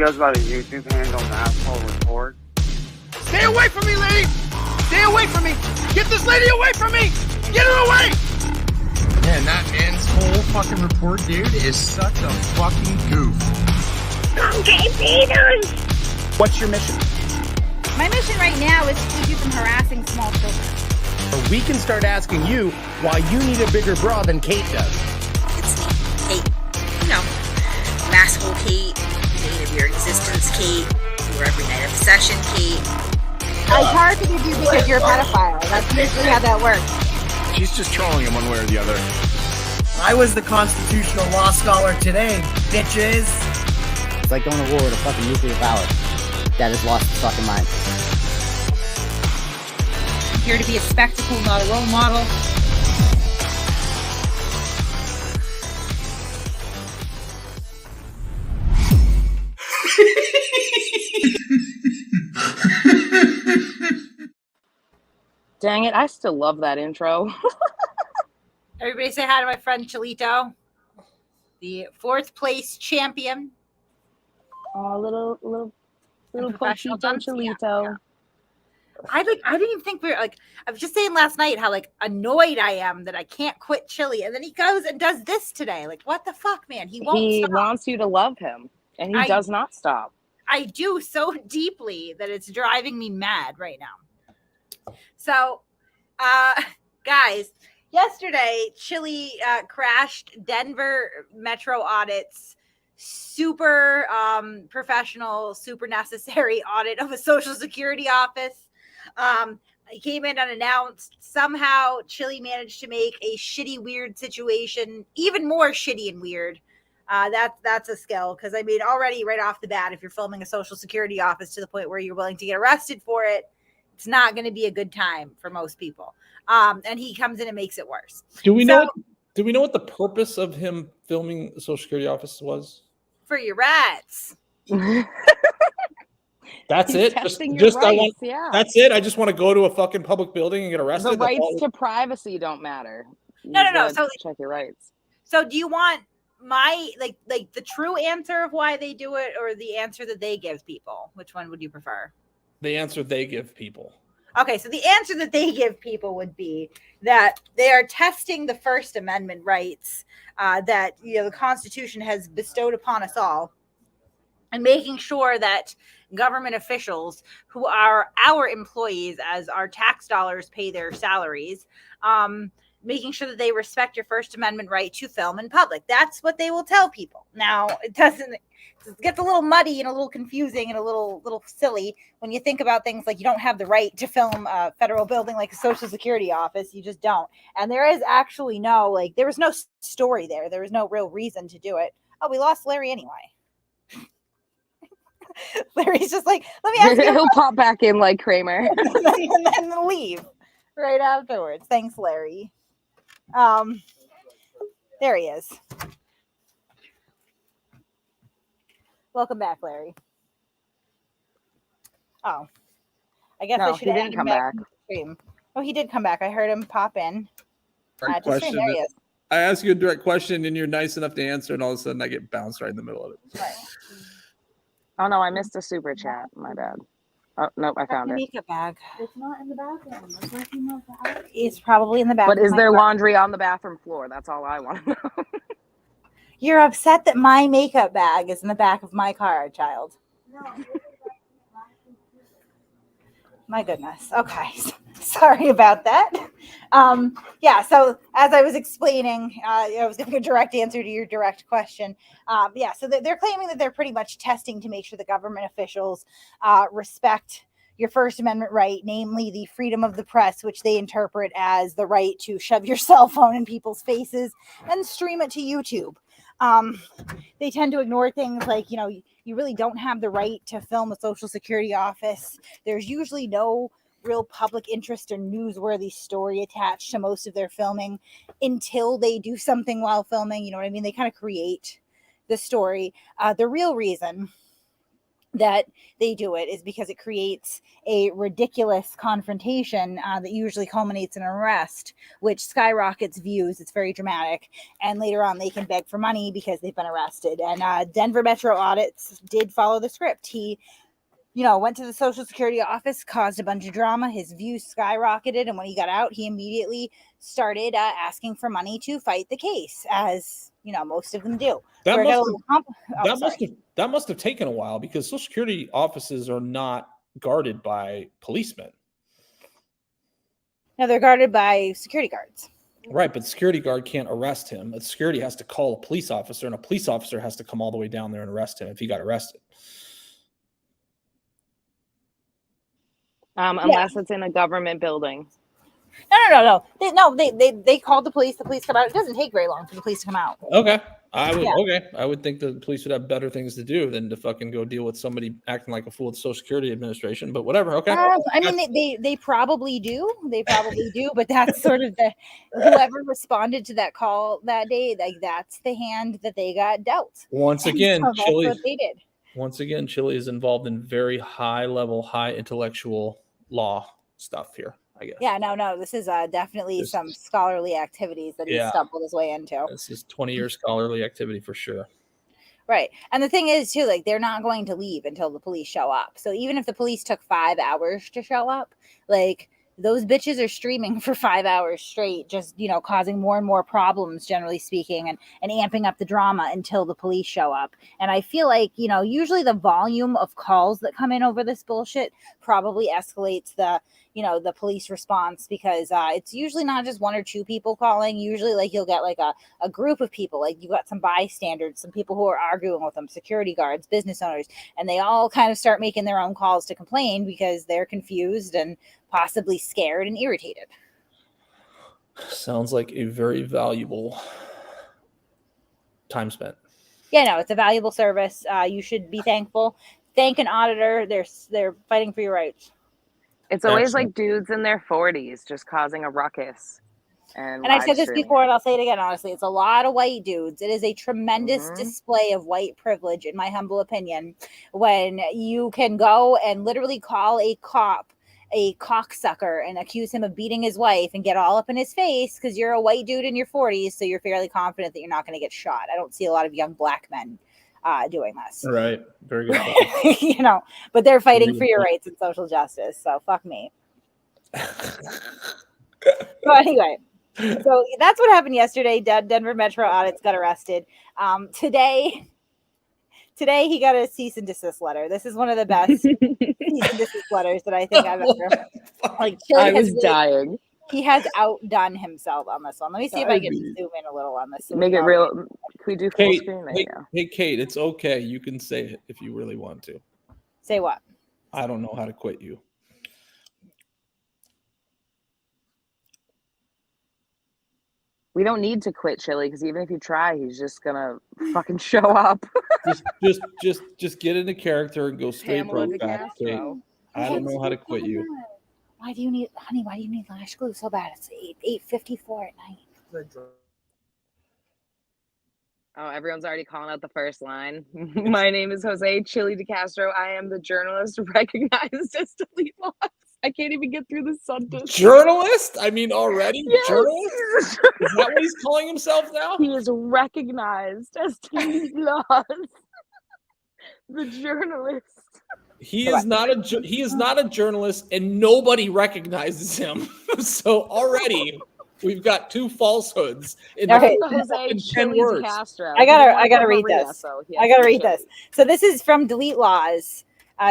goes by the YouTube handle Masshole Report. Stay away from me, lady! Stay away from me! Get this lady away from me! Get her away! Man, that man's whole fucking report, dude, is such a fucking goof. Okay, Peters! What's your mission? My mission right now is to keep you from harassing small children. Or we can start asking you why you need a bigger bra than Kate does. It's me, Kate. You know, Masshole Kate, Date of Your Existence Kate, Your Every Night Obsession Kate. I targeted you because you're a pedophile. That's usually how that works. She's just trolling him one way or the other. I was the constitutional law scholar today, bitches. It's like going to war with a fucking nuclear power that has lost its fucking mind. I'm here to be a spectacle, not a role model. Dang it, I still love that intro. Everybody say hi to my friend Chillito, the 4th place champion. Oh, little professional Pochito dancer, Chillito. yeah. I didn't even think we were like, I was just saying last night how like annoyed I am that I can't quit Chille. And then he goes and does this today. Like, what the fuck, man? He Wants you to love him, and he does not stop. I do so deeply that it's driving me mad right now. So, guys, yesterday, Chille crashed Denver Metro Audits super professional, super necessary audit of a Social Security office. He came in unannounced. Somehow, Chille managed to make a shitty, weird situation even more shitty and weird. That's a skill, because I mean, already right off the bat, if you're filming a Social Security office to the point where you're willing to get arrested for it, it's not going to be a good time for most people. And he comes in and makes it worse. Do we know what the purpose of him filming the Social Security office was? For your rats. That's He's it. testing Just your I rights, want. yeah. That's it. I just want to go to a fucking public building and get arrested. The rights to privacy don't matter. No. So check your rights. So do you want my like the true answer of why they do it, or the answer that they give people? Which one would you prefer? The answer they give people. Okay, so the answer that they give people would be that they are testing the First Amendment rights that the Constitution has bestowed upon us all, and making sure that government officials who are our employees, as our tax dollars pay their salaries, making sure that they respect your First Amendment right to film in public. That's what they will tell people. Now, it gets a little muddy and a little confusing and a little silly when you think about things like you don't have the right to film a federal building like a Social Security office. You just don't. And there is actually there was no story there. There was no real reason to do it. Oh, we lost Larry anyway. Larry's just like, let me ask you. He'll pop back in like Kramer. and then leave right afterwards. Thanks, Larry. There he is. Welcome back, Larry. Oh, I guess I should. He didn't come back. Oh, he did come back. I heard him pop in. Direct question. There he is. I ask you a direct question, and you're nice enough to answer, and all of a sudden I get bounced right in the middle of it. Right. Oh no, I missed a super chat. My bad. Oh nope, I found it. Makeup bag. It's not in the bathroom. It's probably in the bathroom. But is there laundry on the bathroom floor? That's all I want to know. You're upset that my makeup bag is in the back of my car, child. No. My goodness. Okay. Sorry about that. Yeah, so as I was explaining, I was giving a direct answer to your direct question. Yeah, so they're claiming that they're pretty much testing to make sure the government officials respect your First Amendment right, namely the freedom of the press, which they interpret as the right to shove your cell phone in people's faces and stream it to YouTube. They tend to ignore things like, you really don't have the right to film a Social Security office. There's usually no real public interest or newsworthy story attached to most of their filming until they do something while filming. You know what I mean? They kind of create the story. The real reason that they do it is because it creates a ridiculous confrontation that usually culminates in an arrest, which skyrockets views. It's very dramatic. And later on, they can beg for money because they've been arrested. And Denver Metro Audits did follow the script. He, went to the Social Security office, caused a bunch of drama. His views skyrocketed. And when he got out, he immediately started asking for money to fight the case, as, most of them do. That must have taken a while because Social Security offices are not guarded by policemen. No, they're guarded by security guards. Right, but the security guard can't arrest him. The security has to call a police officer, and a police officer has to come all the way down there and arrest him if he got arrested. Unless it's in a government building. No. They called the police. The police come out. It doesn't take very long for the police to come out. Okay. I would think the police would have better things to do than to fucking go deal with somebody acting like a fool at the Social Security Administration. But whatever. Okay. They probably do. They probably do. But that's sort of whoever responded to that call that day. Like that's the hand that they got dealt. Once again, Chille. What they did. Once again, Chille is involved in very high level, high intellectual law stuff here. I guess. Yeah, no. This is definitely some scholarly activities that he stumbled his way into. This is 20-year scholarly activity for sure. Right. And the thing is, too, like, they're not going to leave until the police show up. So even if the police took 5 hours to show up, like, those bitches are streaming for 5 hours straight, just, causing more and more problems, generally speaking, and amping up the drama until the police show up. And I feel like, usually the volume of calls that come in over this bullshit probably escalates the police response, because it's usually not just 1 or 2 people calling. Usually, like, you'll get like a group of people, like you've got some bystanders, some people who are arguing with them, security guards, business owners, and they all kind of start making their own calls to complain because they're confused and possibly scared and irritated. Sounds like a very valuable time spent. Yeah, no, it's a valuable service. You should be thankful. Thank an auditor. They're fighting for your rights. It's always like dudes in their 40s just causing a ruckus. And I've said this before, and I'll say it again, honestly. It's a lot of white dudes. It is a tremendous display of white privilege, in my humble opinion, when you can go and literally call a cop a cocksucker and accuse him of beating his wife and get all up in his face because you're a white dude in your 40s, so you're fairly confident that you're not going to get shot. I don't see a lot of young black men doing this. Right. Very good. But they're fighting for your rights and social justice, so fuck me. So anyway, so that's what happened yesterday. Denver Metro Audits got arrested. Today he got a cease and desist letter. This is one of the best cease and desist letters that I think I've ever. Like, I was dying. He has outdone himself on this one. Let me see if I can zoom in a little on this. Make it real. Can we do full screen? Hey, Kate, it's okay. You can say it if you really want to. Say what? I don't know how to quit you. We don't need to quit Chille, because even if you try, he's just gonna fucking show up. just get into character and go straight broke back. Kate, I don't know how to quit you. Why do you need lash glue so bad? It's 8:54 at night. Oh, everyone's already calling out the first line. My name is Jose Chille DeCastro. I am the journalist recognized as delete laws. I can't even get through this sentence. Journalist? I mean, already? Yes. Journalist? Is that what he's calling himself now? He is recognized as delete laws. The journalist. He is not a journalist, and nobody recognizes him. So already we've got 2 falsehoods in Okay. Jose 10 Chille words. DeCastro. I gotta read this. I gotta read this. So this is from delete laws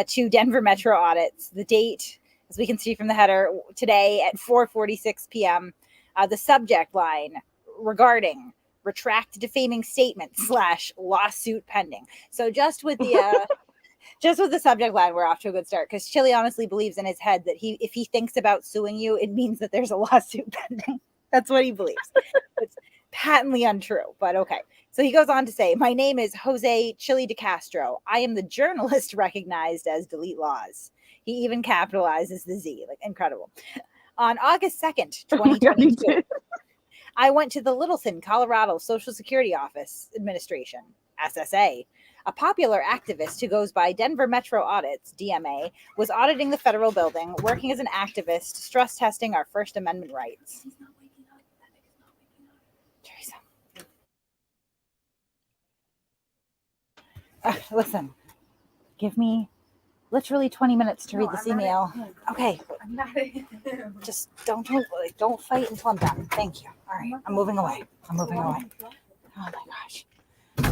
to Denver Metro Audits. The date, as we can see from the header, today at 4:46 p.m. The subject line regarding retract defaming statement / lawsuit pending. So just with the subject line, we're off to a good start, because Chille honestly believes in his head that if he thinks about suing you, it means that there's a lawsuit pending. That's what he believes. It's patently untrue, but okay. So he goes on to say, my name is Jose Chille DeCastro. I am the journalist recognized as delete laws. He even capitalizes the Z, like incredible. On August 2nd, 2022, I went to the Littleton, Colorado Social Security Office Administration, SSA, A popular activist who goes by Denver Metro Audits, DMA, was auditing the federal building, working as an activist, stress testing our First Amendment rights. Teresa. Listen, give me literally 20 minutes to read this email. Okay. Just don't fight until I'm done. Thank you. All right. I'm moving away. Oh my gosh.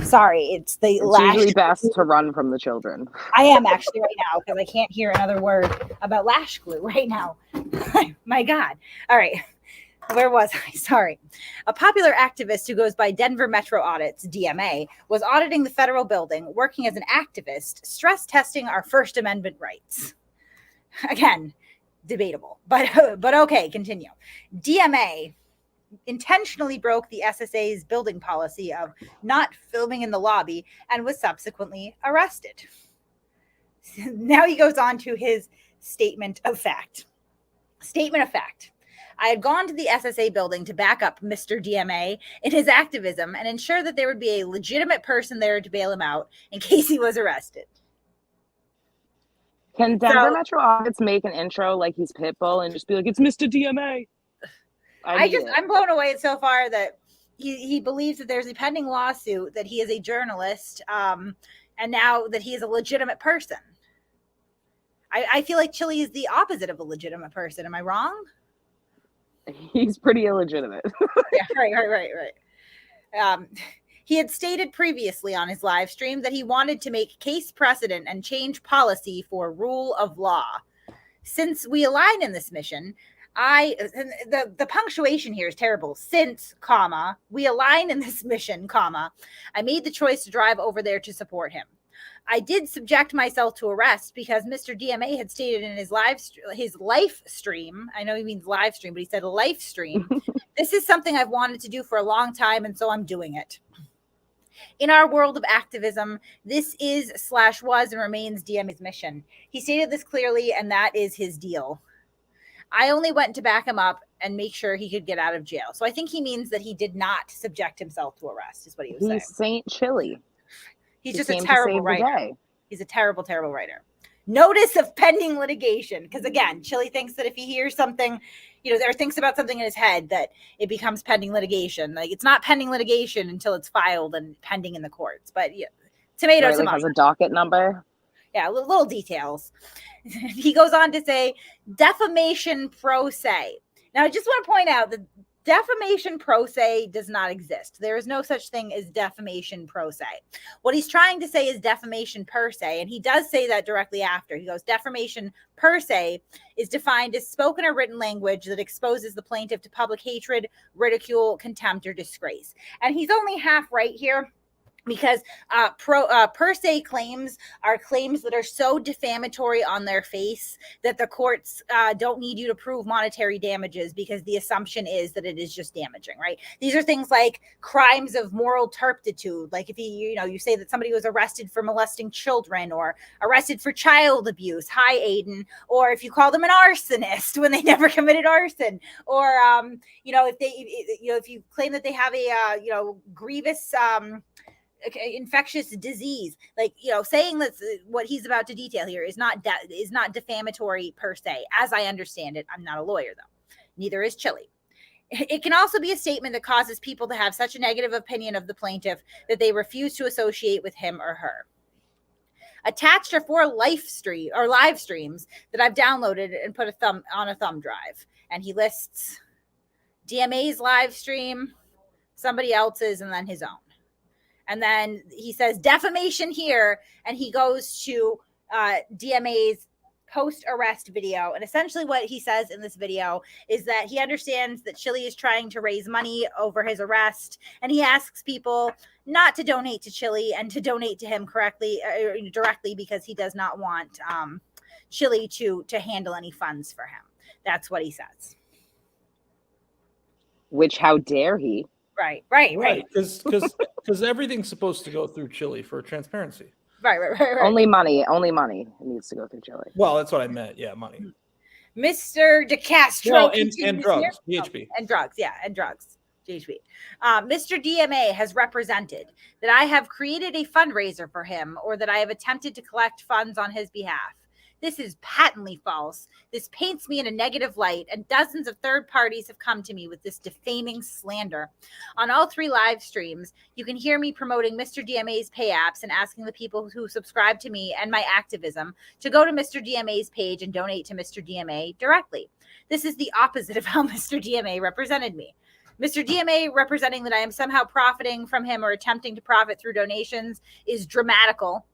Sorry, it's the It's lash. usually best to run from the children. I am actually right now because I can't hear another word about lash glue right now. My God. All right. Where was I? Sorry. A popular activist who goes by Denver Metro Audits, DMA, was auditing the federal building, working as an activist, stress testing our First Amendment rights. Again, debatable, but okay, continue. DMA intentionally broke the SSA's building policy of not filming in the lobby and was subsequently arrested. Now he goes on to his statement of fact. Statement of fact. I had gone to the SSA building to back up Mr. DMA in his activism and ensure that there would be a legitimate person there to bail him out in case he was arrested. Can Denver Metro Audits make an intro like he's Pitbull and just be like, it's Mr. DMA? I'm blown away so far that he believes that there's a pending lawsuit, that he is a journalist, and now that he is a legitimate person. I feel like Chille is the opposite of a legitimate person. Am I wrong? He's pretty illegitimate. Yeah, right. He had stated previously on his live stream that he wanted to make case precedent and change policy for rule of law. Since we align in this mission, the punctuation here is terrible. Since, comma, we align in this mission, comma, I made the choice to drive over there to support him. I did subject myself to arrest because Mr. DMA had stated in his live stream, I know he means live stream, but he said life stream. This is something I've wanted to do for a long time, and so I'm doing it. In our world of activism, this is / was and remains DMA's mission. He stated this clearly, and that is his deal. I only went to back him up and make sure he could get out of jail. So I think he means that he did not subject himself to arrest, is what he was saying. He's Saint Chille. He's just a terrible writer. He's a terrible, terrible writer. Notice of pending litigation. Because again, Chille thinks that if he hears something, or thinks about something in his head, that it becomes pending litigation. Like, it's not pending litigation until it's filed and pending in the courts. But yeah, tomatoes. Right, like has a docket number. Yeah, little details. He goes on to say, defamation pro se. Now, I just want to point out that defamation pro se does not exist. There is no such thing as defamation pro se. What he's trying to say is defamation per se, and he does say that directly after. He goes, defamation per se is defined as spoken or written language that exposes the plaintiff to public hatred, ridicule, contempt, or disgrace. And he's only half right here, because per se claims are claims that are so defamatory on their face that the courts don't need you to prove monetary damages, because the assumption is that it is just damaging, right? These are things like crimes of moral turpitude. Like if you say that somebody was arrested for molesting children or arrested for child abuse. Hi, Aiden. Or if you call them an arsonist when they never committed arson, or if you claim that they have a grievous infectious disease, saying that what he's about to detail here is not defamatory per se, as I understand it. I'm not a lawyer though. Neither is Chille. It can also be a statement that causes people to have such a negative opinion of the plaintiff that they refuse to associate with him or her. Attached are 4 live streams that I've downloaded and put on a thumb drive. And he lists DMA's live stream, somebody else's, and then his own. And then he says defamation here, and he goes to DMA's post-arrest video. And essentially what he says in this video is that he understands that Chille is trying to raise money over his arrest, and he asks people not to donate to Chille and to donate to him directly, because he does not want Chille to handle any funds for him. That's what he says. Which, how dare he? Right. Because everything's supposed to go through Chille for transparency. Right. Only money needs to go through Chille. Well, that's what I meant. Yeah, money. Mr. DeCastro and drugs, PHP. And drugs, yeah, and drugs. JHP. Mr. DMA has represented that I have created a fundraiser for him or that I have attempted to collect funds on his behalf. This is patently false. This paints me in a negative light, and dozens of third parties have come to me with this defaming slander. On all 3 live streams, you can hear me promoting Mr. DMA's pay apps and asking the people who subscribe to me and my activism to go to Mr. DMA's page and donate to Mr. DMA directly. This is the opposite of how Mr. DMA represented me. Mr. DMA representing that I am somehow profiting from him or attempting to profit through donations is dramatical.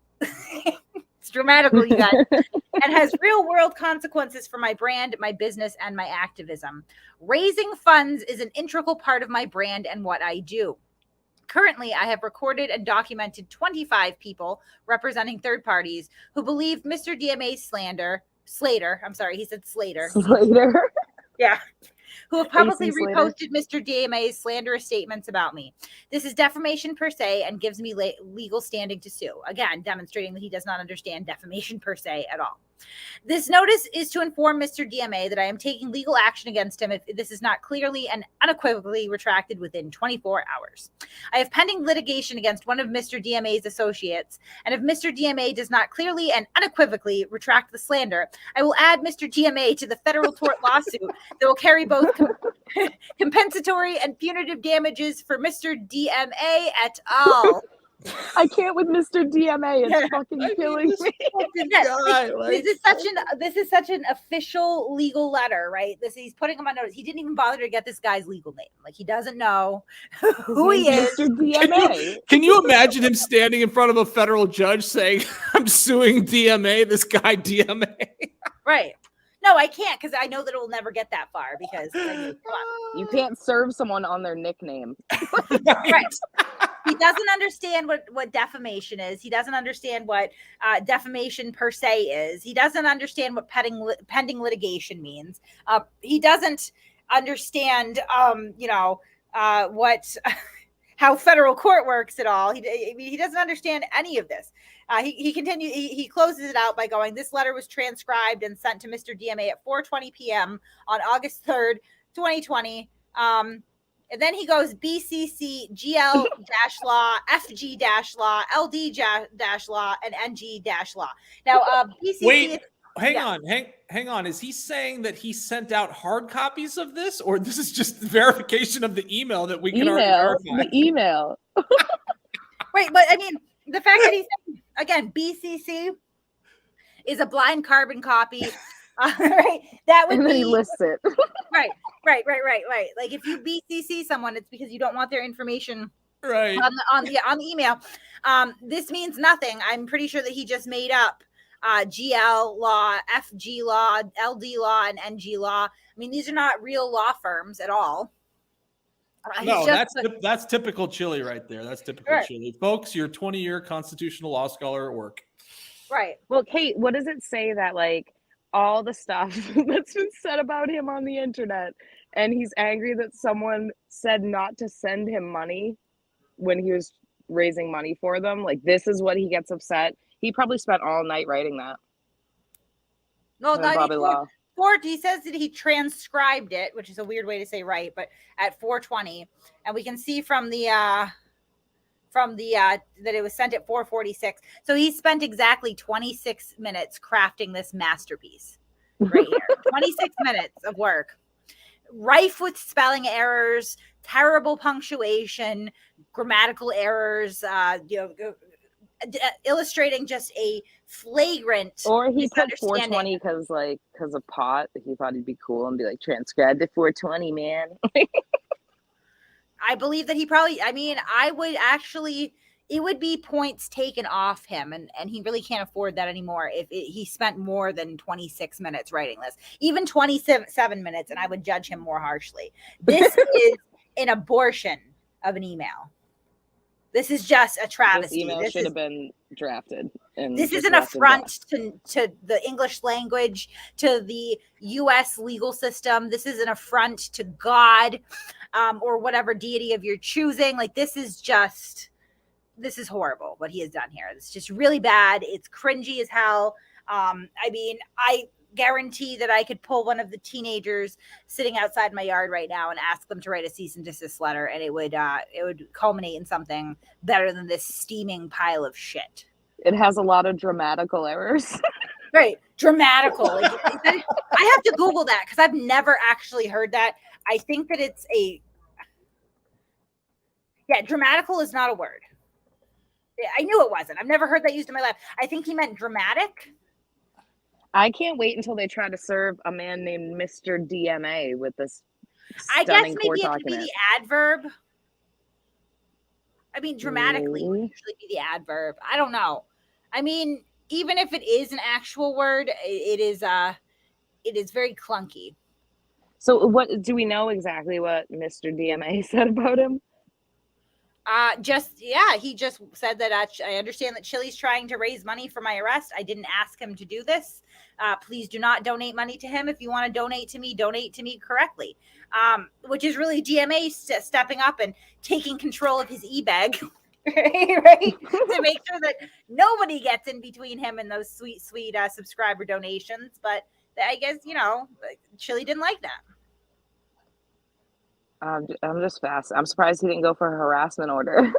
It's dramatical, you guys, and has real world consequences for my brand, my business, and my activism. Raising funds is an integral part of my brand and what I do. Currently, I have recorded and documented 25 people representing third parties who believe Mr. DMA's Slater. I'm sorry, he said Slater. Slater. Yeah. Who have publicly AC Slater. reposted Mr. DMA's slanderous statements about me. This is defamation per se and gives me legal standing to sue. Again, demonstrating that he does not understand defamation per se at all. This notice is to inform Mr. DMA that I am taking legal action against him if this is not clearly and unequivocally retracted within 24 hours. I have pending litigation against one of Mr. DMA's associates, and if Mr. DMA does not clearly and unequivocally retract the slander, I will add Mr. DMA to the federal tort lawsuit that will carry both compensatory and punitive damages for Mr. DMA et al. I can't with Mr. DMA. It's fucking killing me. This is such an official legal letter, right? He's putting him on notice. He didn't even bother to get this guy's legal name. Like, he doesn't know who he is. Mr. DMA. Can you imagine him standing in front of a federal judge saying, "I'm suing DMA, this guy DMA"? Right. No, I can't, because I know that it will never get that far, because I mean, come on. You can't serve someone on their nickname. Right. He doesn't understand what defamation is. He doesn't understand what defamation per se is. He doesn't understand what pending litigation means. He doesn't understand, how federal court works at all. He doesn't understand any of this. He closes it out by going, this letter was transcribed and sent to Mr. DMA at 4:20 p.m. on August 3rd, 2020. And then he goes BCC, GL-law, FG-law, LD-law, and NG-law. Now, BCC... Wait, hang on. Is he saying that he sent out hard copies of this, or this is just verification of the email that we can already verify? The email. Right, but I mean, the fact that he said, again, BCC is a blind carbon copy. Right, that would and then be... he lists it. Right. Like, if you BCC someone, it's because you don't want their information right on the email. This means nothing. I'm pretty sure that he just made up GL law, FG law, LD law, and NG law. I mean, these are not real law firms at all. No, that's typical Chille right there. That's typical Chille. Folks, you're 20-year constitutional law scholar at work. Right. Well, Kate, what does it say that, like, all the stuff that's been said about him on the internet, and he's angry that someone said not to send him money when he was raising money for them? Like, this is what he gets upset. He probably spent all night writing that. No, he says that he transcribed it, which is a weird way to say right, but at 4:20, and we can see from the that it was sent at 4:46. So he spent exactly 26 minutes crafting this masterpiece right here. 26 minutes of work, rife with spelling errors, terrible punctuation, grammatical errors, illustrating just a flagrant. Or he put 420 because of pot. He thought he'd be cool and be like, transcribed at 420, man. I believe that it would be points taken off him, and he really can't afford that anymore if he spent more than 26 minutes writing this. Even 27 minutes, and I would judge him more harshly. This is an abortion of an email. This is just a travesty. This email should have been drafted. This is an affront to the English language, to the U.S. legal system. This is an affront to God, or whatever deity of your choosing. Like, this is horrible what he has done here. It's just really bad. It's cringy as hell. guarantee that I could pull one of the teenagers sitting outside my yard right now and ask them to write a cease and desist letter, and it would culminate in something better than this steaming pile of shit. It has a lot of grammatical errors. Right, dramatical. Like, I have to Google that because I've never actually heard that. I think that it's dramatical is not a word. I knew it wasn't. I've never heard that used in my life. I think he meant dramatic. I can't wait until they try to serve a man named Mr. DMA with this I guess stunning maybe court it could be document. the adverb. I mean, dramatically would usually be the adverb. I don't know. I mean, even if it is an actual word, it is very clunky. So what do we know exactly what Mr. DMA said about him? He just said that I understand that Chille's trying to raise money for my arrest. I didn't ask him to do this. Please do not donate money to him. If you want to donate to me correctly. Which is really DMA stepping up and taking control of his e-bag, right? To make sure that nobody gets in between him and those sweet subscriber donations. But I guess, Chille didn't like that. I'm just fast. I'm surprised he didn't go for a harassment order.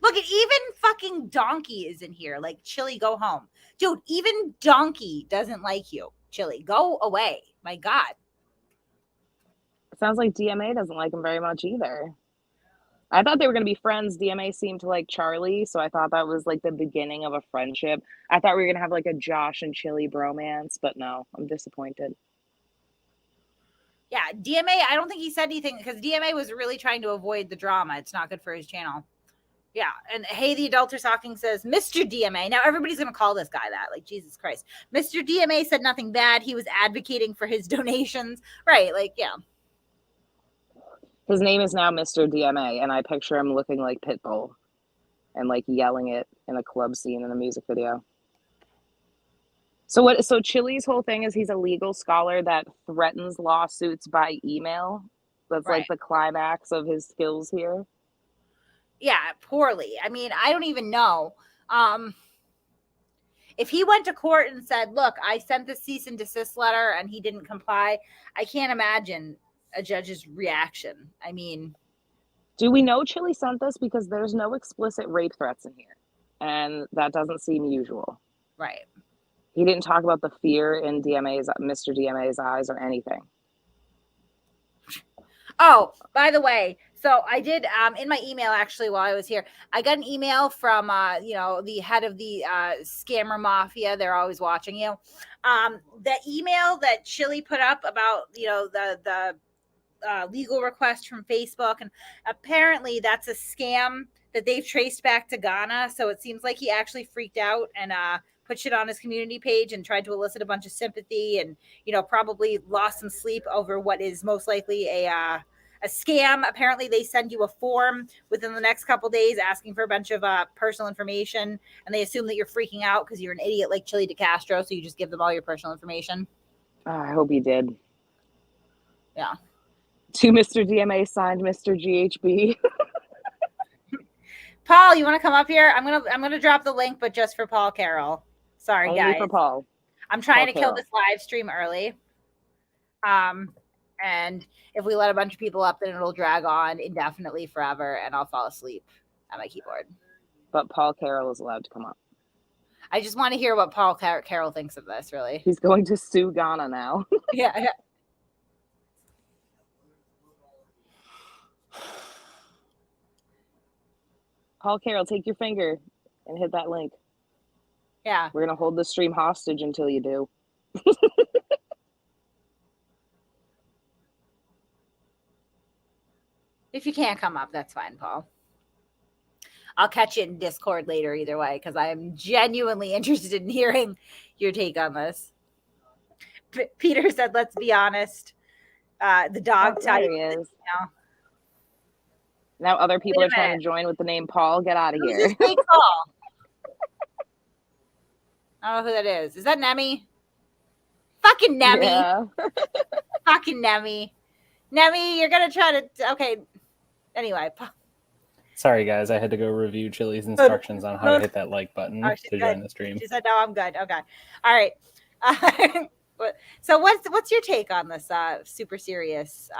Look, even fucking Donkey is in here. Like, Chille, go home. Dude, even Donkey doesn't like you. Chille, go away. My God. It sounds like DMA doesn't like him very much either. I thought they were going to be friends. DMA seemed to like Charlie, so I thought that was like the beginning of a friendship. I thought we were going to have like a Josh and Chille bromance, but no, I'm disappointed. Yeah, DMA, I don't think he said anything because DMA was really trying to avoid the drama. It's not good for his channel. Yeah, and Hey, the Adults Are Talking says, Mr. DMA. Now, everybody's going to call this guy that. Like, Jesus Christ. Mr. DMA said nothing bad. He was advocating for his donations. Right, like, yeah. His name is now Mr. DMA, and I picture him looking like Pitbull and, like, yelling it in a club scene in a music video. So Chille's whole thing is he's a legal scholar that threatens lawsuits by email. That's Right. like the climax of his skills here. Yeah, poorly. I mean, I don't even know. If he went to court and said, look, I sent the cease and desist letter and he didn't comply, I can't imagine a judge's reaction. I mean, Do we know Chille sent this? Because there's no explicit rape threats in here. And that doesn't seem usual. right. He didn't talk about the fear in Mr. DMA's eyes or anything. Oh, by the way, so I did in my email actually while I was here, I got an email from the head of the scammer mafia. They're always watching you. The email that Chille put up about the legal request from Facebook, and apparently that's a scam that they've traced back to Ghana. So it seems like he actually freaked out and put shit on his community page and tried to elicit a bunch of sympathy and, probably lost some sleep over what is most likely a scam. Apparently they send you a form within the next couple days asking for a bunch of personal information, and they assume that you're freaking out because you're an idiot like Chille DeCastro, so you just give them all your personal information. I hope he did. Yeah. To Mr. DMA signed Mr. GHB. Paul, you want to come up here? I'm gonna drop the link, but just for Paul Carroll. Sorry, Only guys. for Paul. I'm trying Paul to kill Carroll. this live stream early. And if we let a bunch of people up, then it'll drag on indefinitely forever, and I'll fall asleep at my keyboard. But Paul Carroll is allowed to come up. I just want to hear what Paul Carroll thinks of this, really. He's going to sue Ghana now. Yeah. Paul Carroll, take your finger and hit that link. Yeah. We're going to hold the stream hostage until you do. If you can't come up, that's fine, Paul. I'll catch you in Discord later either way, because I am genuinely interested in hearing your take on this. Peter said, let's be honest. The dog type. There he is. Now other people are trying to join with the name Paul. Get out of Who's here. this fake Paul? I don't know who that is. Is that Nemi? Fucking Nemi. Yeah. Fucking Nemi. Nemi, you're going to try to... Okay. Anyway. Sorry, guys. I had to go review Chille's instructions on how to hit that like button Oh, to join the stream. She said, no, I'm good. Okay. All right. So what's your take on this super serious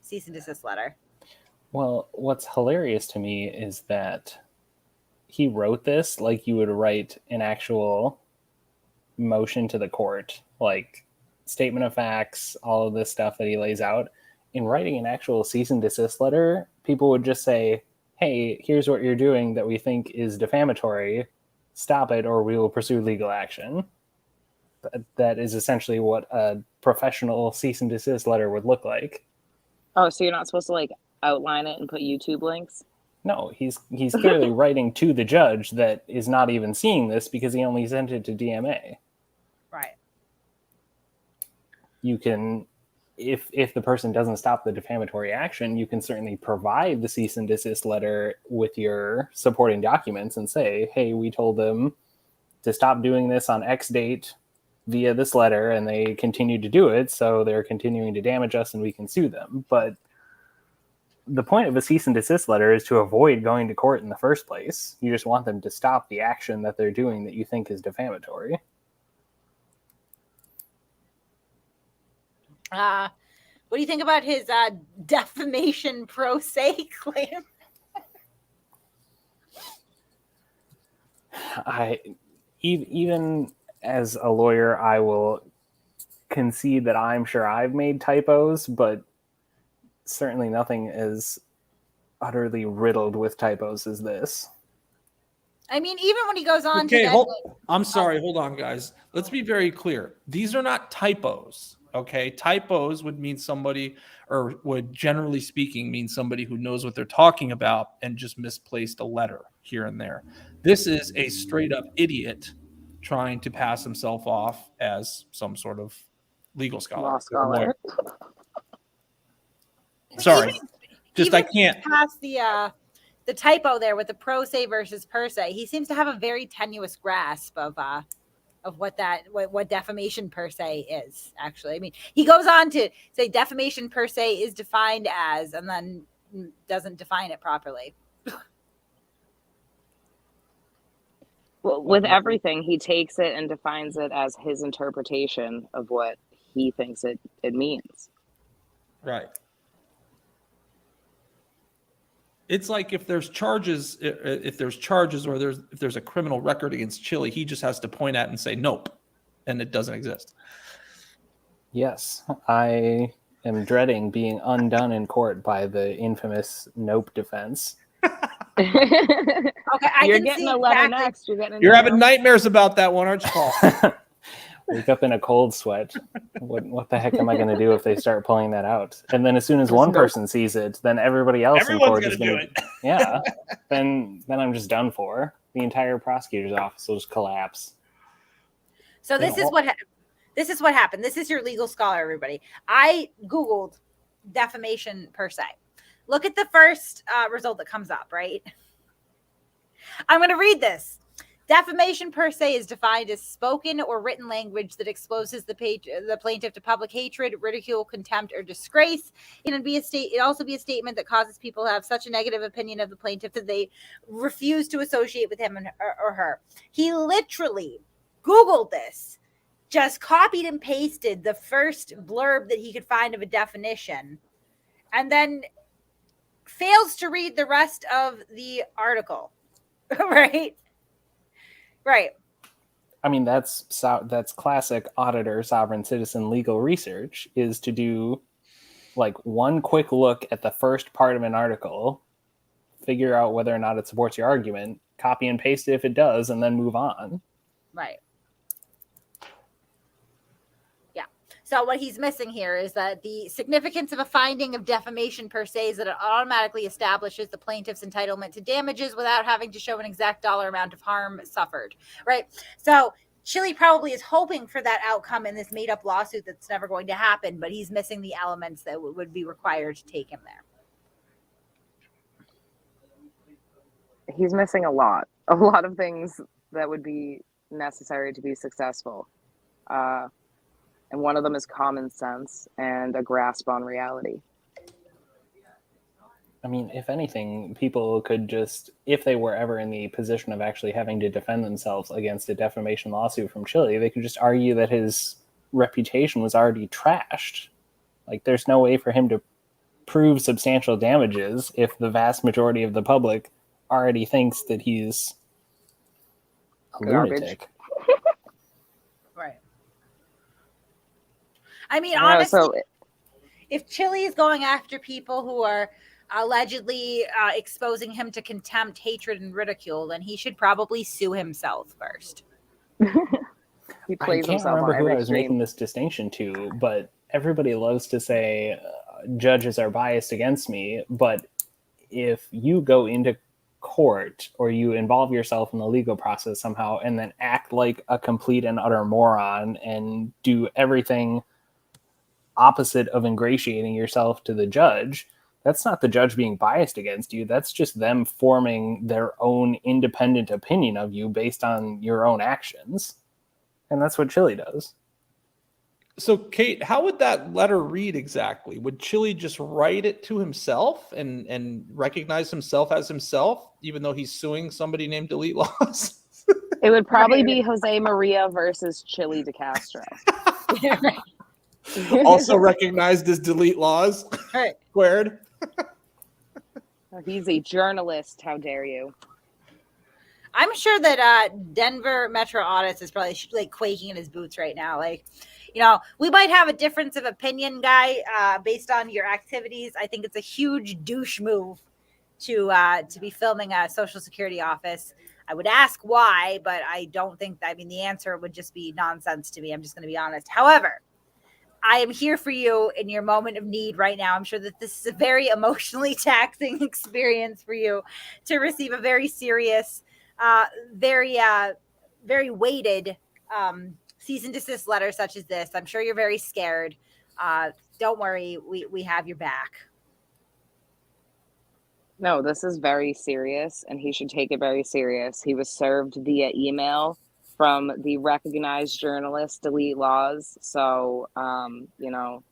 cease and desist letter? Well, what's hilarious to me is that he wrote this like you would write an actual motion to the court, like statement of facts, all of this stuff that he lays out. In writing an actual cease and desist letter, people would just say, hey, here's what you're doing that we think is defamatory. Stop it or we will pursue legal action. That is essentially what a professional cease and desist letter would look like. Oh, so you're not supposed to like outline it and put YouTube links? No, he's clearly writing to the judge that is not even seeing this because he only sent it to DMA. Right. You can, if the person doesn't stop the defamatory action, you can certainly provide the cease and desist letter with your supporting documents and say, hey, we told them to stop doing this on X date via this letter, and they continue to do it, so they're continuing to damage us and we can sue them. But the point of a cease and desist letter is to avoid going to court in the first place. You just want them to stop the action that they're doing that you think is defamatory. What do you think about his defamation pro se claim? Even as a lawyer, I will concede that I'm sure I've made typos, but certainly nothing as utterly riddled with typos as this. I mean, even when he goes on I'm sorry, hold on, guys. Let's be very clear. These are not typos, okay? Typos would mean somebody, or would generally speaking mean somebody who knows what they're talking about and just misplaced a letter here and there. This is a straight up idiot trying to pass himself off as some sort of legal scholar. Law scholar. Sorry, I can't. Past the typo there with the pro se versus per se. He seems to have a very tenuous grasp of what defamation per se is. Actually, I mean, he goes on to say defamation per se is defined as, and then doesn't define it properly. Well, with everything, he takes it and defines it as his interpretation of what he thinks it means. Right. It's like if there's charges, or if there's a criminal record against Chille, he just has to point at and say nope, and it doesn't exist. Yes, I am dreading being undone in court by the infamous nope defense. Okay, You're getting a letter next. You're having nightmares about that one, aren't you, Paul? Wake up in a cold sweat. What the heck am I going to do if they start pulling that out? And then as soon as one person sees it, then everybody else in court is going to do it. Yeah. Then I'm just done for. The entire prosecutor's office will just collapse. So this is what happened. This is your legal scholar, everybody. I Googled defamation per se. Look at the first result that comes up, right? I'm going to read this. Defamation per se is defined as spoken or written language that exposes the plaintiff to public hatred, ridicule, contempt, or disgrace. It can also be a statement that causes people to have such a negative opinion of the plaintiff that they refuse to associate with him or her. He literally Googled this, just copied and pasted the first blurb that he could find of a definition, and then fails to read the rest of the article. Right. I mean, that's classic auditor, sovereign citizen legal research, is to do like one quick look at the first part of an article, figure out whether or not it supports your argument, copy and paste it if it does, and then move on. Right. So what he's missing here is that the significance of a finding of defamation per se is that it automatically establishes the plaintiff's entitlement to damages without having to show an exact dollar amount of harm suffered, right? So Chille probably is hoping for that outcome in this made-up lawsuit that's never going to happen, but he's missing the elements that would be required to take him there. He's missing a lot of things that would be necessary to be successful. And one of them is common sense and a grasp on reality. I mean, if anything, people could just, if they were ever in the position of actually having to defend themselves against a defamation lawsuit from Chille, they could just argue that his reputation was already trashed. Like, there's no way for him to prove substantial damages if the vast majority of the public already thinks that he's a Garbage. lunatic. Right. I mean, I know, honestly, so if Chille is going after people who are allegedly exposing him to contempt, hatred, and ridicule, then he should probably sue himself first. he I plays can't himself on remember who I every was making stream. this distinction to, but everybody loves to say judges are biased against me. But if you go into court or you involve yourself in the legal process somehow and then act like a complete and utter moron and do everything opposite of ingratiating yourself to the judge, that's not the judge being biased against you. That's just them forming their own independent opinion of you based on your own actions. And that's what Chille does. So, Kate, how would that letter read exactly? Would Chille just write it to himself and recognize himself as himself, even though he's suing somebody named Delete Laws? It would probably be Jose Maria versus Chille de Castro. Also recognized as Delete Laws. Right. Squared. He's a journalist. How dare you? I'm sure that Denver Metro Audits is probably like quaking in his boots right now. Like, you know, we might have a difference of opinion, guy, based on your activities. I think it's a huge douche move to be filming a Social Security office. I would ask why, but I don't think that, I mean, the answer would just be nonsense to me. I'm just going to be honest. However, I am here for you in your moment of need right now. I'm sure that this is a very emotionally taxing experience for you to receive a very serious, very weighted cease and desist letter such as this. I'm sure you're very scared. Don't worry, we have your back. No, this is very serious, and he should take it very serious. He was served via email from the recognized journalist Delete Laws. So, you know,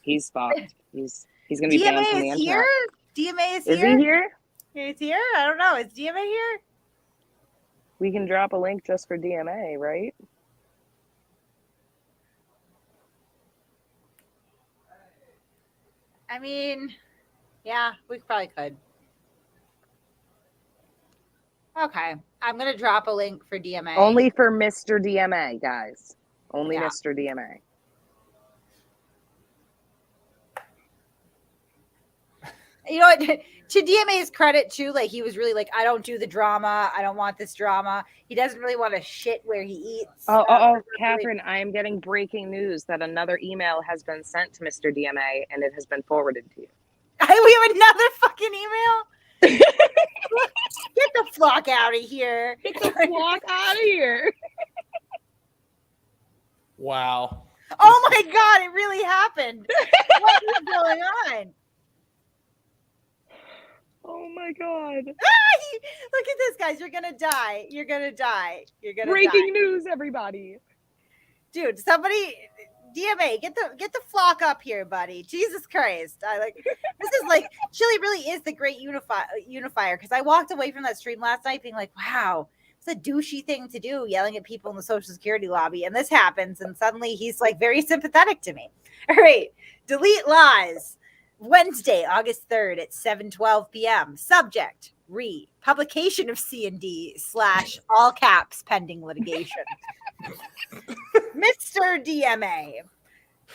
he's fucked. He's going to be banned from the internet. Here? DMA is here? Is he here? He's here? I don't know. Is DMA here? We can drop a link just for DMA, right? I mean, yeah, we probably could. Okay. I'm going to drop a link for DMA. Only for Mr. DMA, guys. Only Yeah. Mr. DMA. You know what? To DMA's credit, too, like, he was really like, I don't do the drama. I don't want this drama. He doesn't really want to shit where he eats. Catherine, I am getting breaking news that another email has been sent to Mr. DMA, and it has been forwarded to you. We have another fucking email? Get the flock out of here. Get the flock out of here. Wow. Oh my God, it really happened. What is going on? Oh my God. Look at this, guys. You're going to die. You're going to die. You're going to die. Breaking news, everybody. Dude, somebody... DMA, get the flock up here, buddy. Jesus Christ. This is like, Chille really is the great unifier, because I walked away from that stream last night being like, wow, it's a douchey thing to do, yelling at people in the Social Security lobby. And this happens, and suddenly he's like very sympathetic to me. All right. Delete Lies. Wednesday, August 3rd at 7:12 p.m. Subject, publication of C&D / all caps pending litigation. Mr. DMA,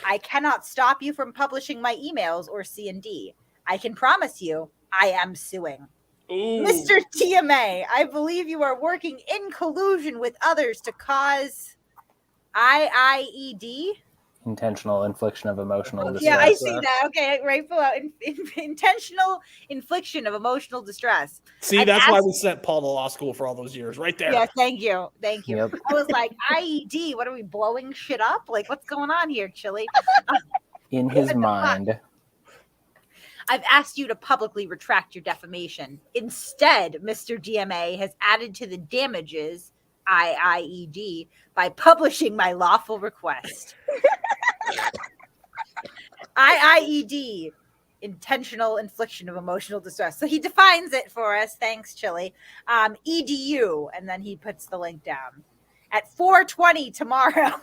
I cannot stop you from publishing my emails or C&D. I can promise you I am suing. Ooh. Mr. DMA, I believe you are working in collusion with others to cause IIED. Intentional infliction of emotional distress. Yeah, I see that. Okay, right below. Intentional infliction of emotional distress. See, that's why we sent Paul to law school for all those years, right there. Yeah, thank you. Thank you. Yep. I was like, IED, what are we blowing shit up? Like, what's going on here, Chille? In his mind. I've asked you to publicly retract your defamation. Instead, Mr. DMA has added to the damages IIED by publishing my lawful request. IIED, intentional infliction of emotional distress. So he defines it for us. Thanks, Chille. EDU, and then he puts the link down at 4:20 tomorrow.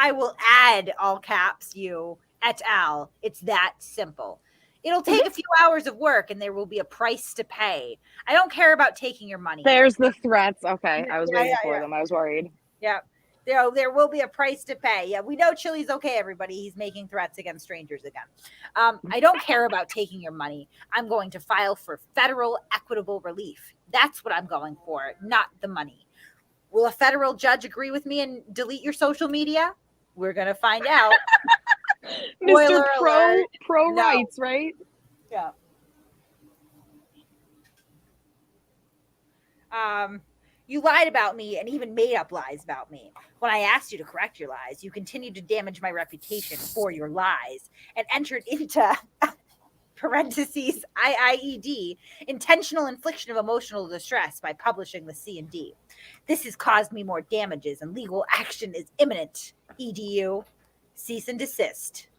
I will add all caps you et al. It's that simple. It'll take a few hours of work and there will be a price to pay. I don't care about taking your money. There's the threats. Okay, I was Yeah, waiting yeah, for yeah. them. I was worried. Yeah. There will be a price to pay. Yeah, we know Chille's okay, everybody. He's making threats against strangers again. I don't care about taking your money. I'm going to file for federal equitable relief. That's what I'm going for, not the money. Will a federal judge agree with me and delete your social media? We're going to find out. Mr. Spoiler alert. Pro No. rights, right? Yeah. You lied about me and even made up lies about me. When I asked you to correct your lies, you continued to damage my reputation for your lies and entered into parentheses IIED, intentional infliction of emotional distress by publishing the C&D. This has caused me more damages and legal action is imminent. EDU, cease and desist.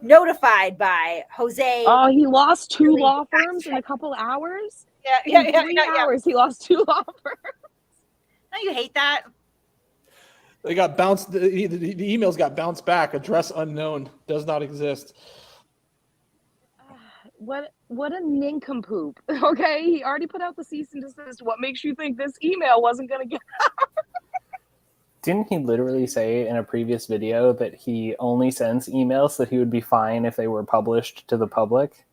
Notified by Jose. Oh, he lost 2 law firms in a couple hours? Yeah, In 3 hours, he lost 2 law firms. Don't you hate that? They got bounced. The emails got bounced back. Address unknown. Does not exist. What a nincompoop. Okay, he already put out the cease and desist. What makes you think this email wasn't going to get out? Didn't he literally say in a previous video that he only sends emails that he would be fine if they were published to the public?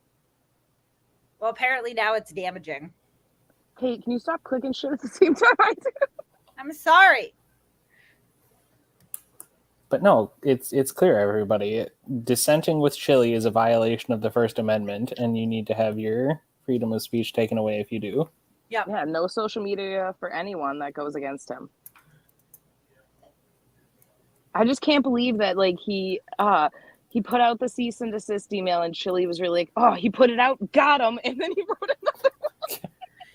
Well, apparently now it's damaging. Hey, can you stop clicking shit at the same time I do? I'm sorry. But no, it's clear, everybody. Dissenting with Chille is a violation of the First Amendment, and you need to have your freedom of speech taken away if you do. Yeah. Yeah, no social media for anyone that goes against him. I just can't believe that he put out the cease and desist email and Chille was really like, oh, he put it out, got him, and then he wrote another one.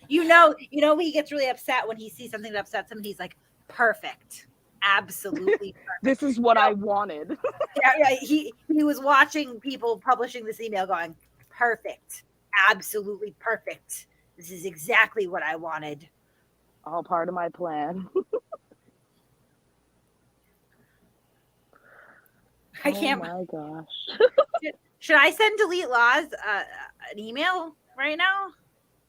You know, he gets really upset when he sees something that upsets him. And he's like, perfect. Absolutely perfect. This is what I wanted. Yeah. He was watching people publishing this email going, perfect. Absolutely perfect. This is exactly what I wanted. All part of my plan. I can't. Oh my gosh. Should I send Delete Laws an email right now?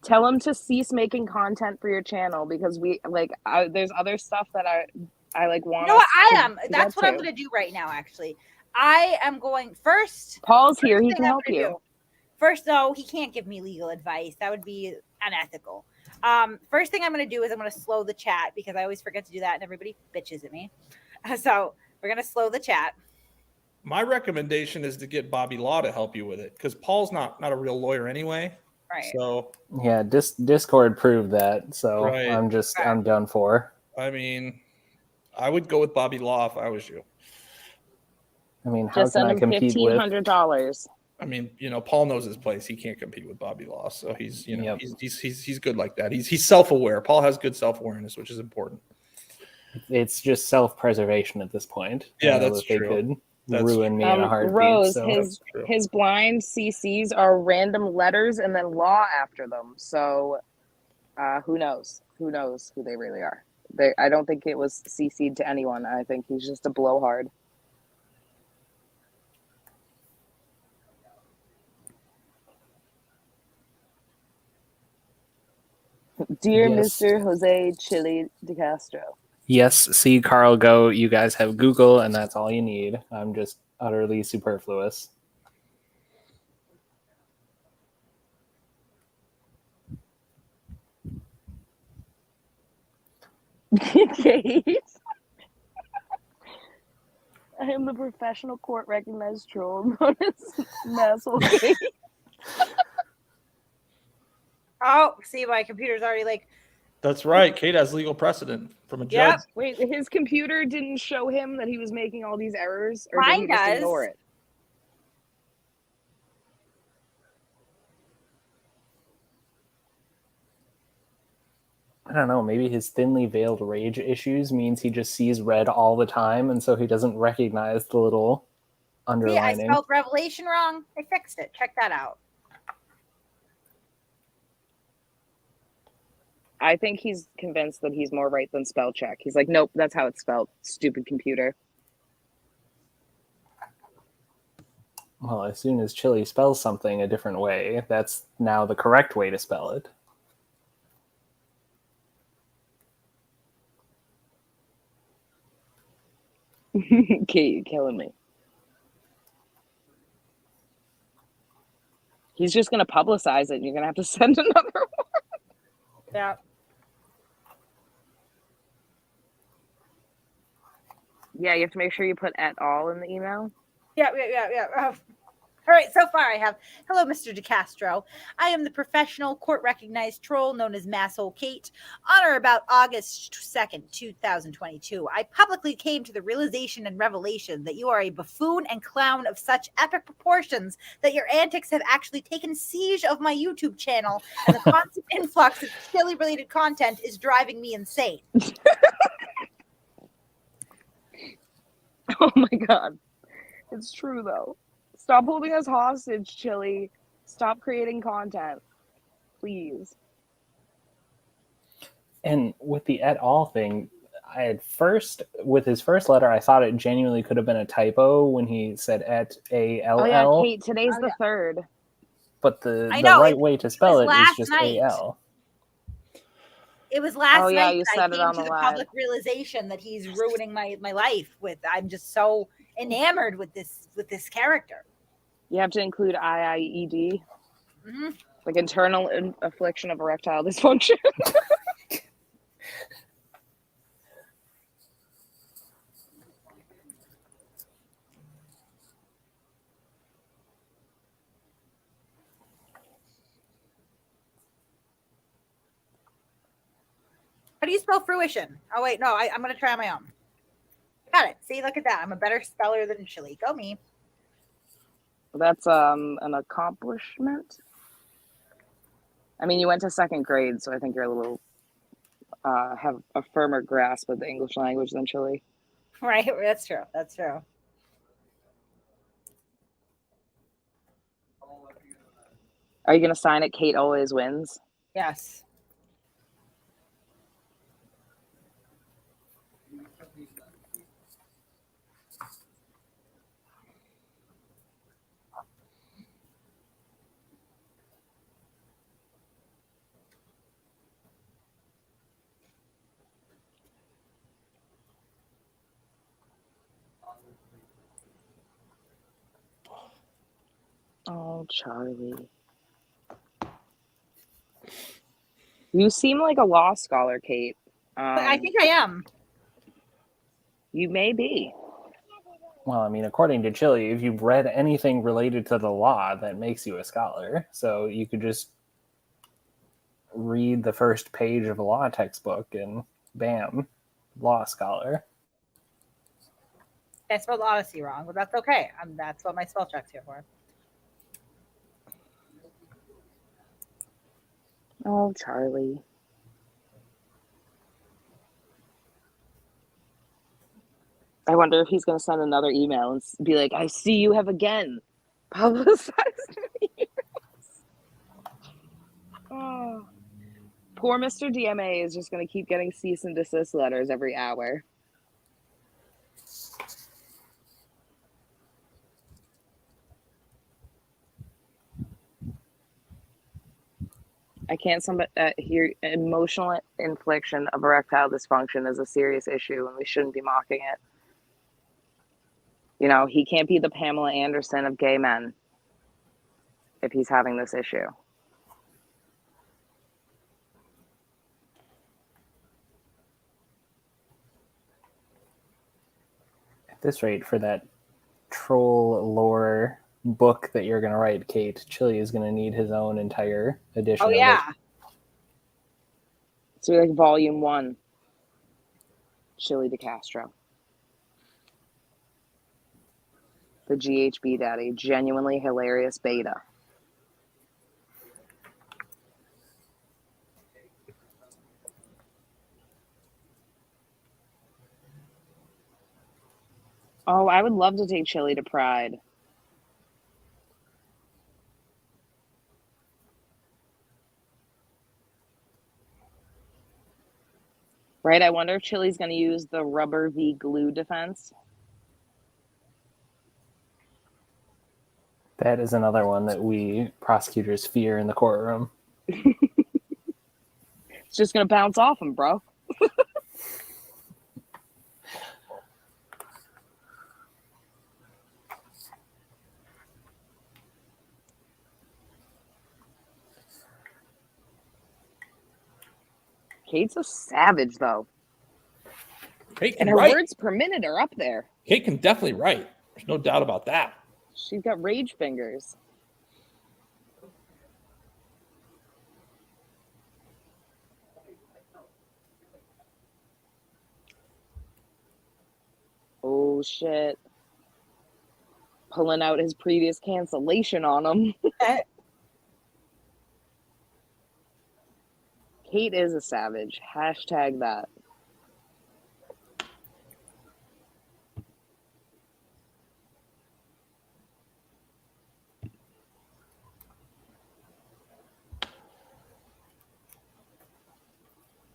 Tell him to cease making content for your channel because there's other stuff that I want. You know what? That's what I'm going to do right now, actually. I am going first. Paul's here. He can help you. First, though, he can't give me legal advice. That would be unethical. First thing I'm going to do is I'm going to slow the chat because I always forget to do that and everybody bitches at me. So we're going to slow the chat. My recommendation is to get Bobby Law to help you with it because Paul's not a real lawyer anyway. Right. So yeah, Discord proved that. So right. I'm done for. I mean, I would go with Bobby Law if I was you. I mean, how just can send I him compete with $1,500. I mean, Paul knows his place. He can't compete with Bobby Law, so he's he's good like that. He's self-aware. Paul has good self-awareness, which is important. It's just self-preservation at this point. Yeah, that's true. They could ruin me in a heartbeat. Rose, so. his blind CCs are random letters and then law after them. So who knows? Who knows who they really are? I don't think it was CC'd to anyone. I think he's just a blowhard. Dear Yes. Mr. Jose Chille de Castro. Yes, see Carl go. You guys have Google, and that's all you need. I'm just utterly superfluous. Kate. I am the professional court recognized troll known as Masshole Kate. Oh, see, my computer's already That's right. Kate has legal precedent from a judge. Yep. Wait, his computer didn't show him that he was making all these errors, or did Mine he just does. ignore it? I don't know. Maybe his thinly veiled rage issues means he just sees red all the time, and so he doesn't recognize the little See, I underlining. spelled revelation wrong. I fixed it. Check that out. I think he's convinced that he's more right than spell check. He's like, nope, that's how it's spelled. Stupid computer. Well, as soon as Chille spells something a different way, that's now the correct way to spell it. Kate, you're killing me. He's just going to publicize it, and you're going to have to send another one. Yeah. Yeah, you have to make sure you put "et al" in the email. Yeah. All right, so far I have, hello, Mr. DeCastro. I am the professional court-recognized troll known as Masshole Kate. On or about August 2nd, 2022, I publicly came to the realization and revelation that you are a buffoon and clown of such epic proportions that your antics have actually taken siege of my YouTube channel, and the constant influx of Chille-related content is driving me insane. Oh my god. It's true, though. Stop holding us hostage, Chille. Stop creating content. Please. And with the et al thing, I had first, with his first letter, I thought it genuinely could have been a typo when he said et A-L-L. Oh yeah, Kate, today's the 3rd. But the know, right way to spell it is last just night. A-L. It was last Oh, yeah, night you that said I it came on to the the live. public realization that he's ruining my life with. I'm just so enamored with this character. You have to include IIED, Mm-hmm. like internal affliction of erectile dysfunction. How do you spell fruition? Oh wait, no, I'm gonna try on my own. Got it. See, look at that. I'm a better speller than Chille. Go me. That's an accomplishment. I mean, you went to 2nd grade, so I think you're a little have a firmer grasp of the English language than Chille. Right, that's true. That's true. Are you gonna sign it? Kate always wins. Yes. Oh, Charlie. You seem like a law scholar, Kate. I think I am. You may be. Well, I mean, according to Chille, if you've read anything related to the law, that makes you a scholar. So you could just read the first page of a law textbook and bam, law scholar. I spelled Odyssey wrong, but that's okay. That's what my spell check's here for. Oh, Charlie. I wonder if he's going to send another email and be like, I see you have again publicized me. Oh. Poor Mr. DMA is just going to keep getting cease and desist letters every hour. I can't hear emotional infliction of erectile dysfunction is a serious issue and we shouldn't be mocking it. You know, he can't be the Pamela Anderson of gay men if he's having this issue. At this rate, for that troll lore book that you're going to write, Kate, Chille is going to need his own entire edition. Oh, yeah. Of it. So like volume 1, Chille DeCastro. The GHB Daddy, genuinely hilarious beta. Oh, I would love to take Chille to Pride. Right, I wonder if Chille's going to use the rubber v glue defense. That is another one that we prosecutors fear in the courtroom. It's just gonna bounce off him, bro. Kate's a savage, though. Kate And can her write. words per minute are up there. Kate can definitely write. There's no doubt about that. She's got rage fingers. Oh, shit. Pulling out his previous cancellation on him. Kate is a savage. Hashtag that.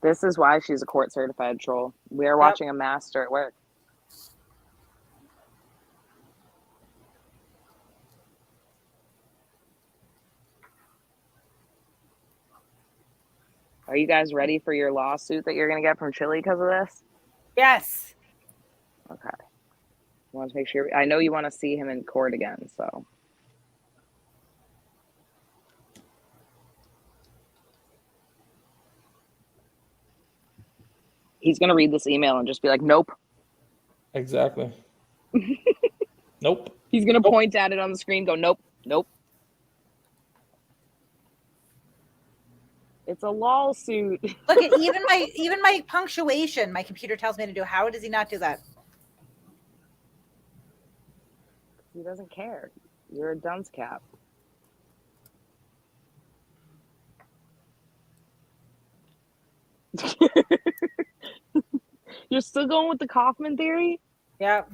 This is why she's a court certified troll. We are watching a master at work. Are you guys ready for your lawsuit that you're going to get from Chille because of this? Yes. Okay. I want to make sure. I know you want to see him in court again, so. He's going to read this email and just be like, nope. Exactly. Nope. He's going to point at it on the screen, go, nope, nope. It's a lawsuit. Look at even my punctuation. My computer tells me to do. How does he not do that? He doesn't care. You're a dunce cap. You're still going with the Kaufman theory? Yep.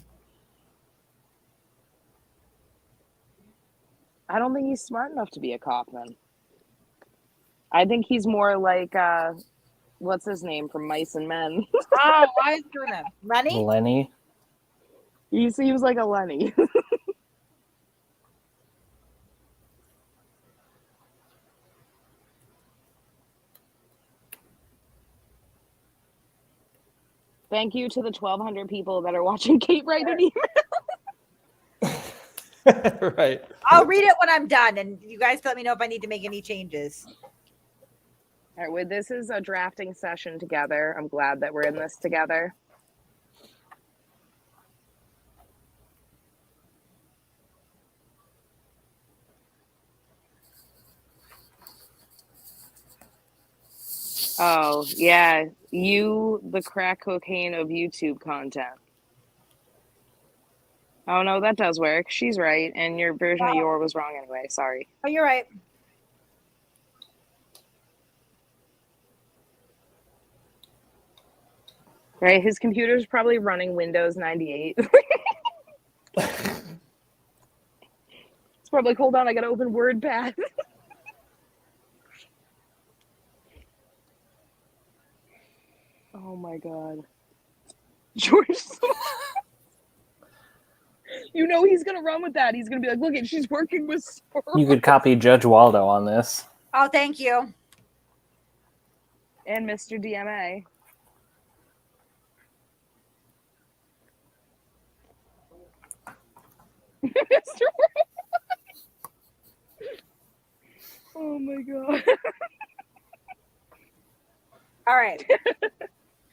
I don't think he's smart enough to be a Kaufman. I think he's more like, what's his name from Mice and Men? Oh, why is doing that? Lenny? Lenny. He seems like a Lenny. Thank you to the 1,200 people that are watching Kate write an email. Right. I'll read it when I'm done, and you guys let me know if I need to make any changes. All right, well, this is a drafting session together. I'm glad that we're in this together. Oh, yeah. You, the crack cocaine of YouTube content. Oh, no, that does work. She's right. And your version of your was wrong anyway. Sorry. Oh, you're right. Right? His computer's probably running Windows 98. It's probably like, hold on, I gotta open WordPad. Oh my god. George. You know he's gonna run with that. He's gonna be like, look, she's working with Soros. You could copy Judge Waldo on this. Oh, thank you. And Mr. DMA. Mr. Oh my god. All right.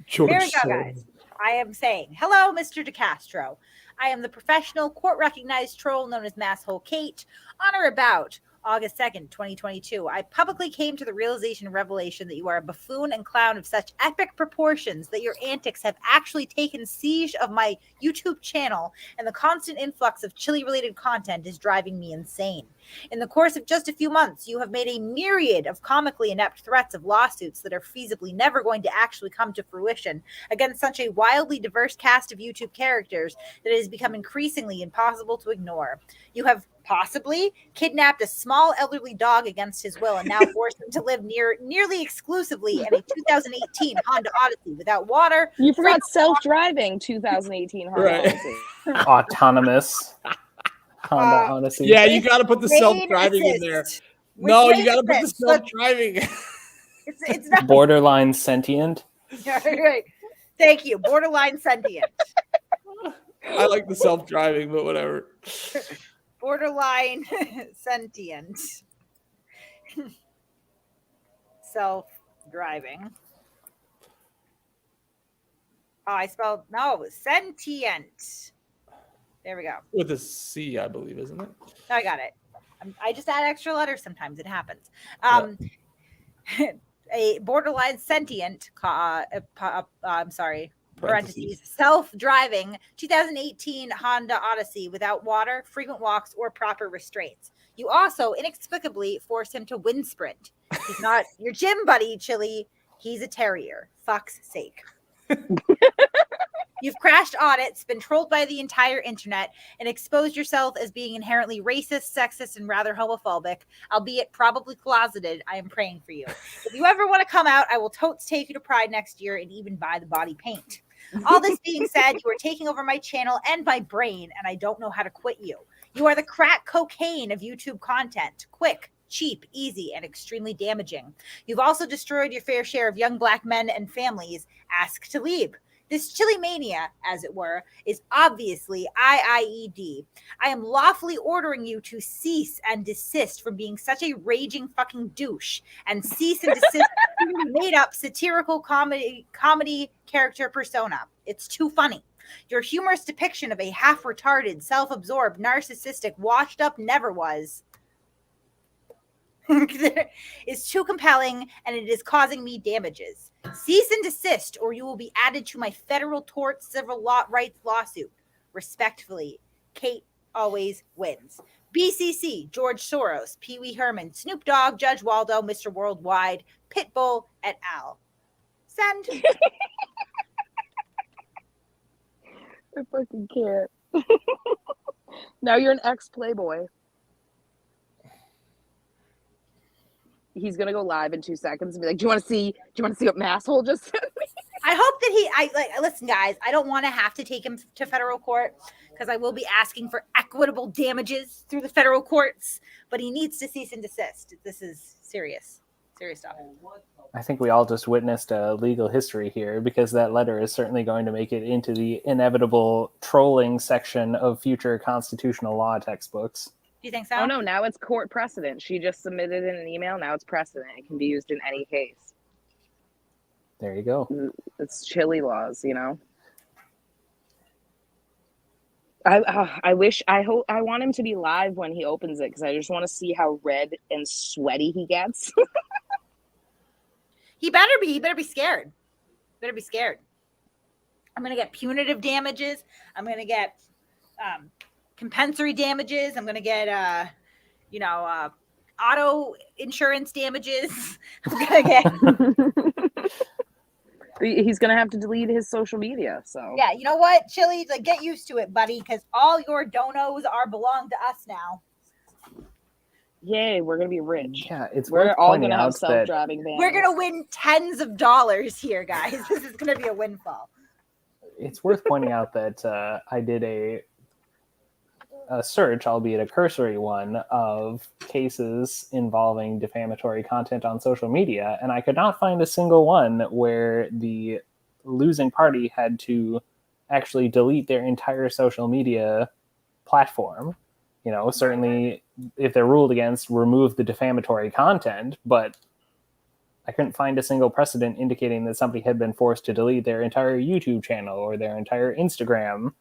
George Here we go, Soros. guys. I am saying, hello, Mr. DeCastro. I am the professional court-recognized troll known as Masshole Kate. On or about August 2nd, 2022, I publicly came to the realization and revelation that you are a buffoon and clown of such epic proportions that your antics have actually taken siege of my YouTube channel, and the constant influx of Chille-related content is driving me insane. In the course of just a few months, you have made a myriad of comically inept threats of lawsuits that are feasibly never going to actually come to fruition against such a wildly diverse cast of YouTube characters that it has become increasingly impossible to ignore. You have possibly kidnapped a small elderly dog against his will and now forced him to live nearly exclusively in a 2018 Honda Odyssey without water. You forgot self-driving 2018 Honda Right. Odyssey. Autonomous. Honda Odyssey. Yeah, you got to put the Lane self-driving in there. assist. No, With you got to put the assist. Look, self-driving. it's not Borderline sentient. right. Thank you. Borderline sentient. I like the self-driving, but whatever. Borderline sentient. Self-driving. Oh, I spelled sentient. There we go. With a C, I believe, isn't it? I got it. I just add extra letters sometimes. It happens. A borderline sentient, I'm sorry, parentheses, self-driving 2018 Honda Odyssey without water, frequent walks, or proper restraints. You also inexplicably force him to wind sprint. He's not your gym buddy, Chille. He's a terrier. Fuck's sake. You've crashed audits, been trolled by the entire internet, and exposed yourself as being inherently racist, sexist, and rather homophobic, albeit probably closeted. I am praying for you. If you ever want to come out, I will totes take you to Pride next year and even buy the body paint. All this being said, you are taking over my channel and my brain, and I don't know how to quit you. You are the crack cocaine of YouTube content. Quick, cheap, easy, and extremely damaging. You've also destroyed your fair share of young black men and families. Ask to leave. This Chille mania, as it were, is obviously IIED. I am lawfully ordering you to cease and desist from being such a raging fucking douche and cease and desist from your made-up satirical comedy character persona. It's too funny. Your humorous depiction of a half-retarded, self-absorbed, narcissistic, washed-up never-was is too compelling, and it is causing me damages. Cease and desist, or you will be added to my federal tort civil rights lawsuit. Respectfully, Kate always wins. BCC, George Soros, Pee Wee Herman, Snoop Dogg, Judge Waldo, Mr. Worldwide, Pitbull, et al. Send. I fucking can't. Now you're an ex-Playboy. He's gonna go live in 2 seconds and be like, "Do you want to see what Masshole just sent me?" I hope that listen, guys. I don't want to have to take him to federal court because I will be asking for equitable damages through the federal courts. But he needs to cease and desist. This is serious stuff. I think we all just witnessed a legal history here, because that letter is certainly going to make it into the inevitable trolling section of future constitutional law textbooks. Do you think so? Oh no, now it's court precedent. She just submitted in an email. Now it's precedent. It can be used in any case. There you go. It's Chille laws, you know. I want him to be live when he opens it, because I just want to see how red and sweaty he gets. He better be. He better be scared. Better be scared. I'm gonna get punitive damages. I'm gonna get compensatory damages. I'm gonna get auto insurance damages. I'm gonna get. He's gonna have to delete his social media. So yeah, you know what, Chille, like, get used to it, buddy, because all your donos belong to us now. Yay, we're gonna be rich. Yeah, we're all gonna have self-driving vans. We're gonna win tens of dollars here, guys. This is gonna be a windfall. It's worth pointing out that I did a search, albeit a cursory one, of cases involving defamatory content on social media, and I could not find a single one where the losing party had to actually delete their entire social media platform. You know, certainly if they're ruled against, remove the defamatory content, but I couldn't find a single precedent indicating that somebody had been forced to delete their entire YouTube channel or their entire Instagram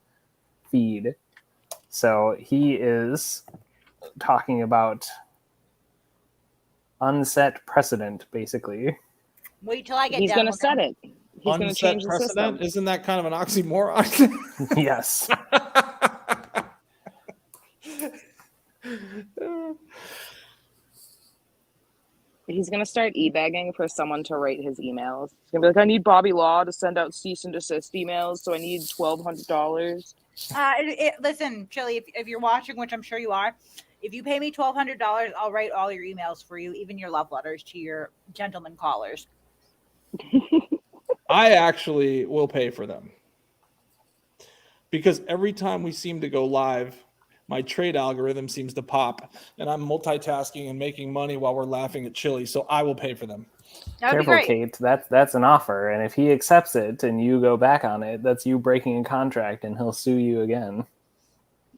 feed. So he is talking about unset precedent, basically. Wait till I get He's down. going to set it. He's going to change the system. Isn't that kind of an oxymoron? Yes. He's going to start e-begging for someone to write his emails. He's going to be like, I need Bobby Law to send out cease and desist emails, so I need $1,200. Listen, Chille, if you're watching, which I'm sure you are, if you pay me $1,200, I'll write all your emails for you, even your love letters to your gentleman callers. I actually will pay for them. Because every time we seem to go live, my trade algorithm seems to pop, and I'm multitasking and making money while we're laughing at Chille. So I will pay for them. That would be Careful, great. Kate. That's an offer, and if he accepts it and you go back on it, that's you breaking a contract, and he'll sue you again.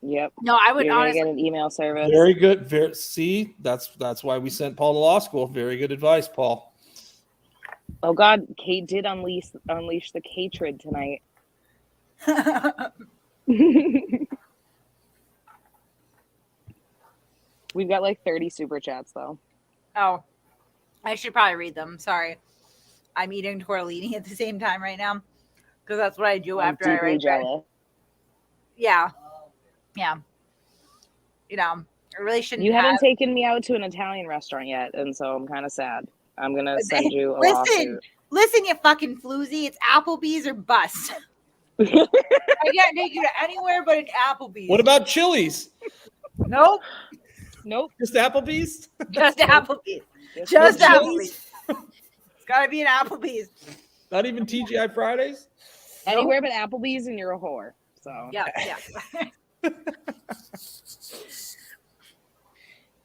Yep. No, I would You're gonna honestly. get an email service. Very good. See, that's why we sent Paul to law school. Very good advice, Paul. Oh God, Kate did unleash the hatred tonight. We've got like 30 super chats though. Oh, I should probably read them. Sorry. I'm eating tortellini at the same time right now because that's what I do I'm after I deeply write. jealous. Yeah. Yeah. You know, I really shouldn't You have. haven't taken me out to an Italian restaurant yet, and so I'm kind of sad. I'm gonna send you a lawsuit. Listen, you fucking floozy. It's Applebee's or bust. I can't take you to anywhere but an Applebee's. What about Chili's? Nope. Nope. Just Applebee's? Just Applebee's. Just Applebee's. It's got to be an Applebee's. Not even TGI Fridays? Anywhere but Applebee's, and you're a whore. So Yeah.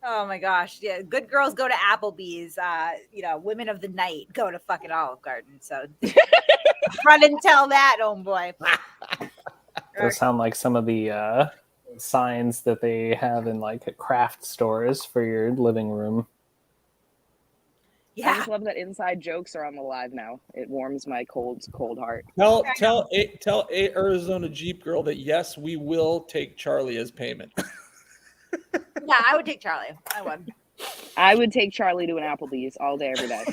Oh my gosh. Yeah. Good girls go to Applebee's. Women of the night go to fucking Olive Garden. So run and tell that, homeboy. Those sound like some of the signs that they have in like craft stores for your living room. I just love that inside jokes are on the live now. It warms my cold heart. Tell Arizona Jeep girl that yes, we will take Charlie as payment. Yeah, I would take Charlie. I would take Charlie to an Applebee's all day, every day.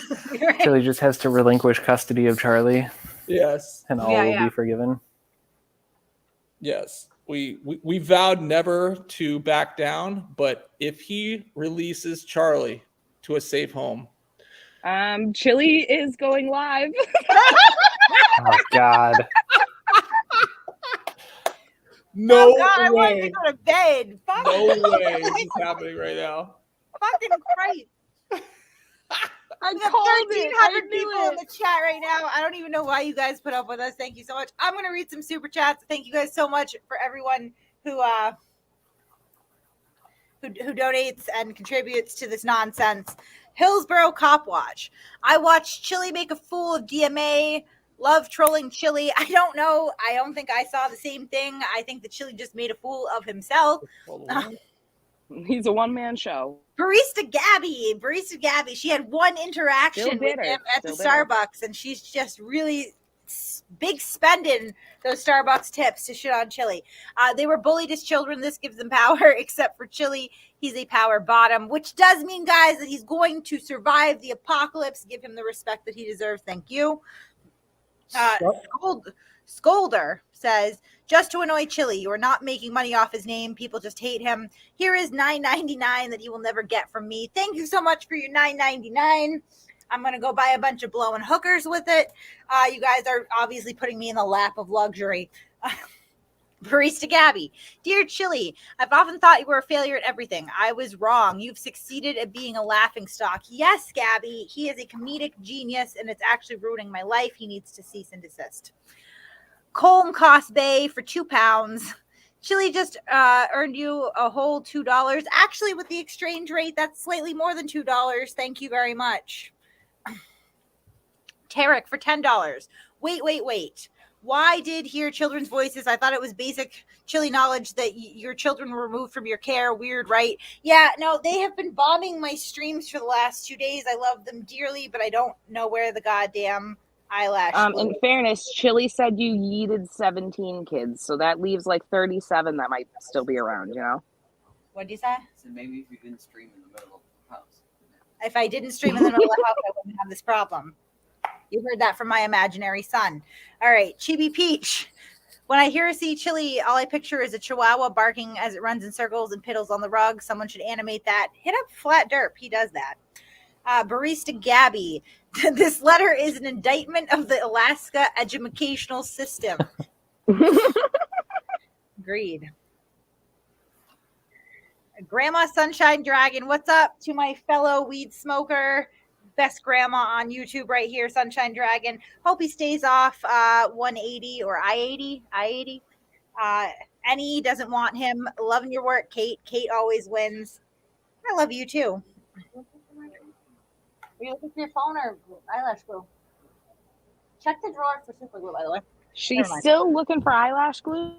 Chille just has to relinquish custody of Charlie. Yes. And all will be forgiven. Yes. We vowed never to back down, but if he releases Charlie to a safe home. Chille is going live. Oh God. No oh God, I wanted way. to go to bed. Fuck. No way. This is happening right now. Fucking Christ. I We got called it. 1,300 I knew people in it. the chat right now. I don't even know why you guys put up with us. Thank you so much. I'm going to read some super chats. Thank you guys so much for everyone who donates and contributes to this nonsense. Hillsborough Cop Watch. I watched Chille make a fool of DMA. Love trolling Chille. I don't know. I don't think I saw the same thing. I think that Chille just made a fool of himself. He's a one-man show. Barista Gabby. She had one interaction with him at the Starbucks, and she's just really big spending those Starbucks tips to shit on Chille. They were bullied as children. This gives them power, except for Chille. He's a power bottom, which does mean, guys, that he's going to survive the apocalypse. Give him the respect that he deserves. Thank you. Scolder says, just to annoy Chille, you are not making money off his name. People just hate him. Here is $9.99 that he will never get from me. Thank you so much for your $9.99. I'm going to go buy a bunch of blowing hookers with it. You guys are obviously putting me in the lap of luxury. Barista Gabby. Dear Chille, I've often thought you were a failure at everything. I was wrong. You've succeeded at being a laughingstock. Yes, Gabby, he is a comedic genius, and it's actually ruining my life. He needs to cease and desist. Colm Cost Bay for £2. Chille just earned you a whole $2. Actually, with the exchange rate, that's slightly more than $2. Thank you very much. Tarek for $10. Wait. Why did hear children's voices? I thought it was basic Chille knowledge that your children were removed from your care. Weird, right? Yeah, no, they have been bombing my streams for the last 2 days. I love them dearly, but I don't know where the goddamn eyelash. In fairness, Chille said you yeeted 17 kids, so that leaves like 37 that might still be around, you know? What'd you say? So maybe if you didn't stream in the middle of the house. If I didn't stream in the middle of the house, I wouldn't have this problem. You heard that from my imaginary son. All right, Chibi Peach. When I hear see Chille, all I picture is a chihuahua barking as it runs in circles and piddles on the rug. Someone should animate that. Hit up Flat Derp. He does that. Barista Gabby. This letter is an indictment of the Alaska educational system. Agreed. Grandma Sunshine Dragon. What's up to my fellow weed smoker? Best grandma on YouTube right here, Sunshine Dragon. Hope he stays off 180 or I-80. Any doesn't want him. Loving your work, Kate. Kate always wins. I love you too. Are you looking for your phone or eyelash glue? Check the drawer for super glue, by the way. She's still looking for eyelash glue?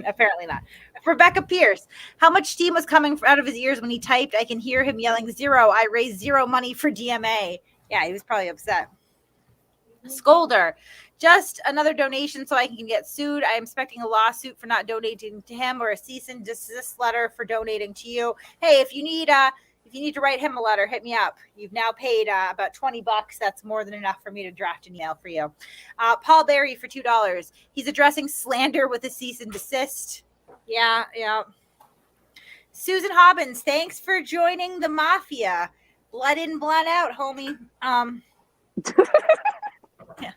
Apparently not. Rebecca Pierce. How much steam was coming out of his ears when he typed? I can hear him yelling 0. I raised 0 money for DMA. Yeah, he was probably upset. Scolder. Just another donation so I can get sued. I am expecting a lawsuit for not donating to him or a cease and desist letter for donating to you. Hey, if you need to write him a letter, hit me up. You've now paid about $20. That's more than enough for me to draft an email for you. Paul Berry for $2. He's addressing slander with a cease and desist. Yeah. Susan Hobbins, thanks for joining the mafia. Blood in, blood out, homie. Yeah.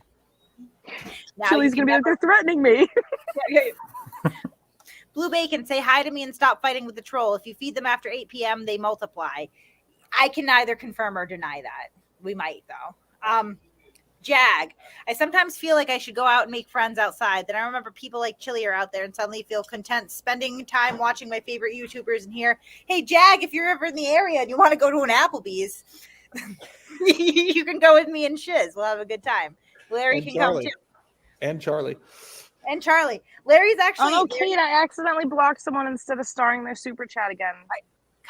Chille's gonna be like, they're threatening me. Blue Bacon, say hi to me and stop fighting with the troll. If you feed them after 8 p.m., they multiply. I can neither confirm or deny that. We might, though. Jag, I sometimes feel like I should go out and make friends outside. Then I remember people like Chille are out there and suddenly feel content spending time watching my favorite YouTubers and hear, hey, Jag, if you're ever in the area and you want to go to an Applebee's, you can go with me and Shiz. We'll have a good time. Larry And can Charlie. come too. And Charlie. And Charlie. Larry's actually. Oh no, Kate! I accidentally blocked someone instead of starring their super chat again.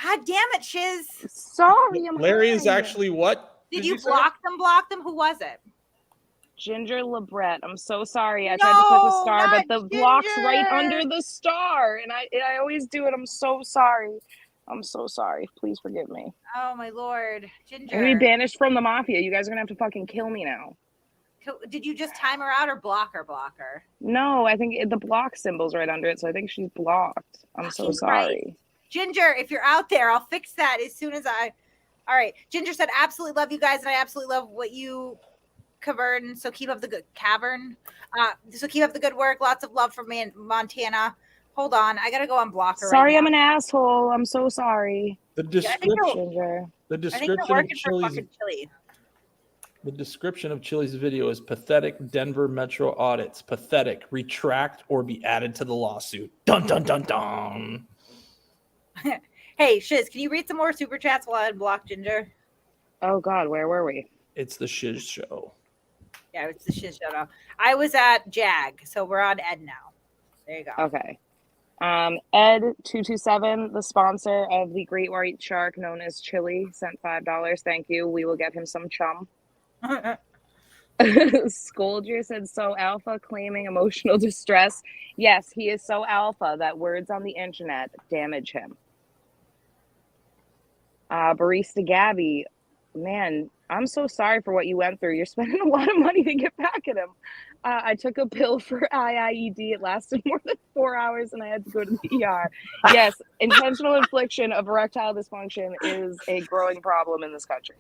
God damn it, Shiz! Sorry, Larry is actually what? Did you block them? Block them? Who was it? Ginger Lebret. I'm so sorry. I tried to click the star, but the block's right under the star, and I always do it. I'm so sorry. I'm so sorry. Please forgive me. Oh my lord, Ginger. I'm gonna be banished from the mafia. You guys are gonna have to fucking kill me now. Did you just time her out or block her? No, I think the block symbol's right under it, so I think she's blocked. I'm so sorry. Ginger, if you're out there, I'll fix that as soon as I. All right. Ginger said, absolutely love you guys, and I absolutely love what you cavern. So keep up the good So keep up the good work. Lots of love from me in Montana. Hold on, I gotta go unblock her. Sorry, right I'm an asshole. I'm so sorry. The description. The description of Chille's. The description of Chille's video is pathetic Denver Metro audits. Pathetic. Retract or be added to the lawsuit. Dun dun dun dun. Hey, Shiz, can you read some more super chats while I unblock Ginger? Oh God, where were we? It's the Shiz show. Yeah, it's the Shiz show now. I was at Jag, so we're on Ed now. There you go. Okay. Ed227, the sponsor of the Great White Shark known as Chille, sent $5. Thank you. We will get him some chum. Scoldier said, so alpha, claiming emotional distress. Yes, he is so alpha that words on the internet damage him. Barista Gabby, man, I'm so sorry for what you went through. You're spending a lot of money to get back at him. I took a pill for IIED. It lasted more than 4 hours and I had to go to the ER. Yes, intentional infliction of erectile dysfunction is a growing problem in this country.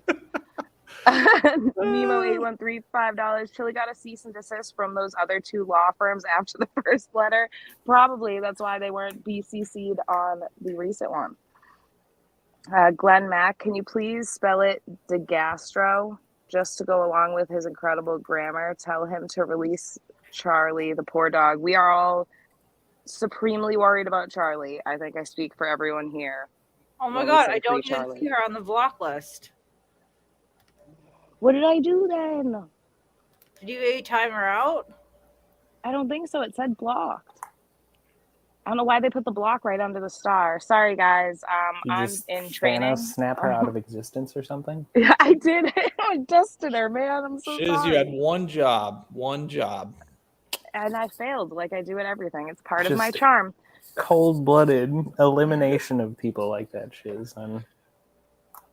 Nemo813, $5. Chille got a cease and desist from those other 2 law firms after the first letter. Probably that's why they weren't BCC'd on the recent one. Glenn Mack, can you please spell it DeGastro? Just to go along with his incredible grammar, tell him to release Charlie, the poor dog. We are all supremely worried about Charlie. I think I speak for everyone here. Oh my God, I don't even see her on the block list. What did I do then? Did you time her out? I don't think so. It said blocked. I don't know why they put the block right under the star. Sorry, guys. I'm in training. Snap her out of existence or something? Yeah, I did. I dusted her, man. I'm so sorry. You had one job. And I failed like I do at everything. It's part of my charm. Cold-blooded elimination of people like that, Shiz. I'm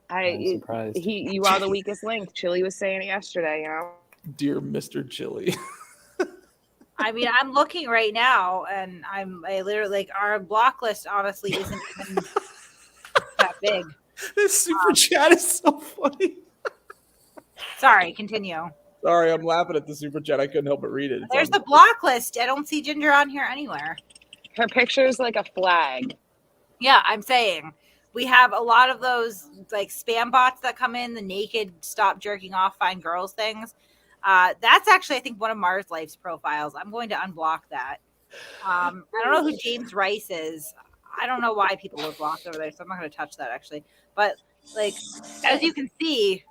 surprised. You are the weakest link. Chille was saying it yesterday, you know? Dear Mr. Chille. I mean, I'm looking right now, and I literally, like, our block list honestly isn't even that big. This super chat is so funny. Sorry, continue. Sorry, I'm laughing at the super chat. I couldn't help but read it. There's the block list. I don't see Ginger on here anywhere. Her picture's like a flag. Yeah, I'm saying. We have a lot of those, like, spam bots that come in, the naked stop jerking off, find girls things. That's actually, I think, one of Mars Life's profiles. I'm going to unblock that. I don't know who James Rice is. I don't know why people were blocked over there, so I'm not going to touch that actually. But like, as you can see,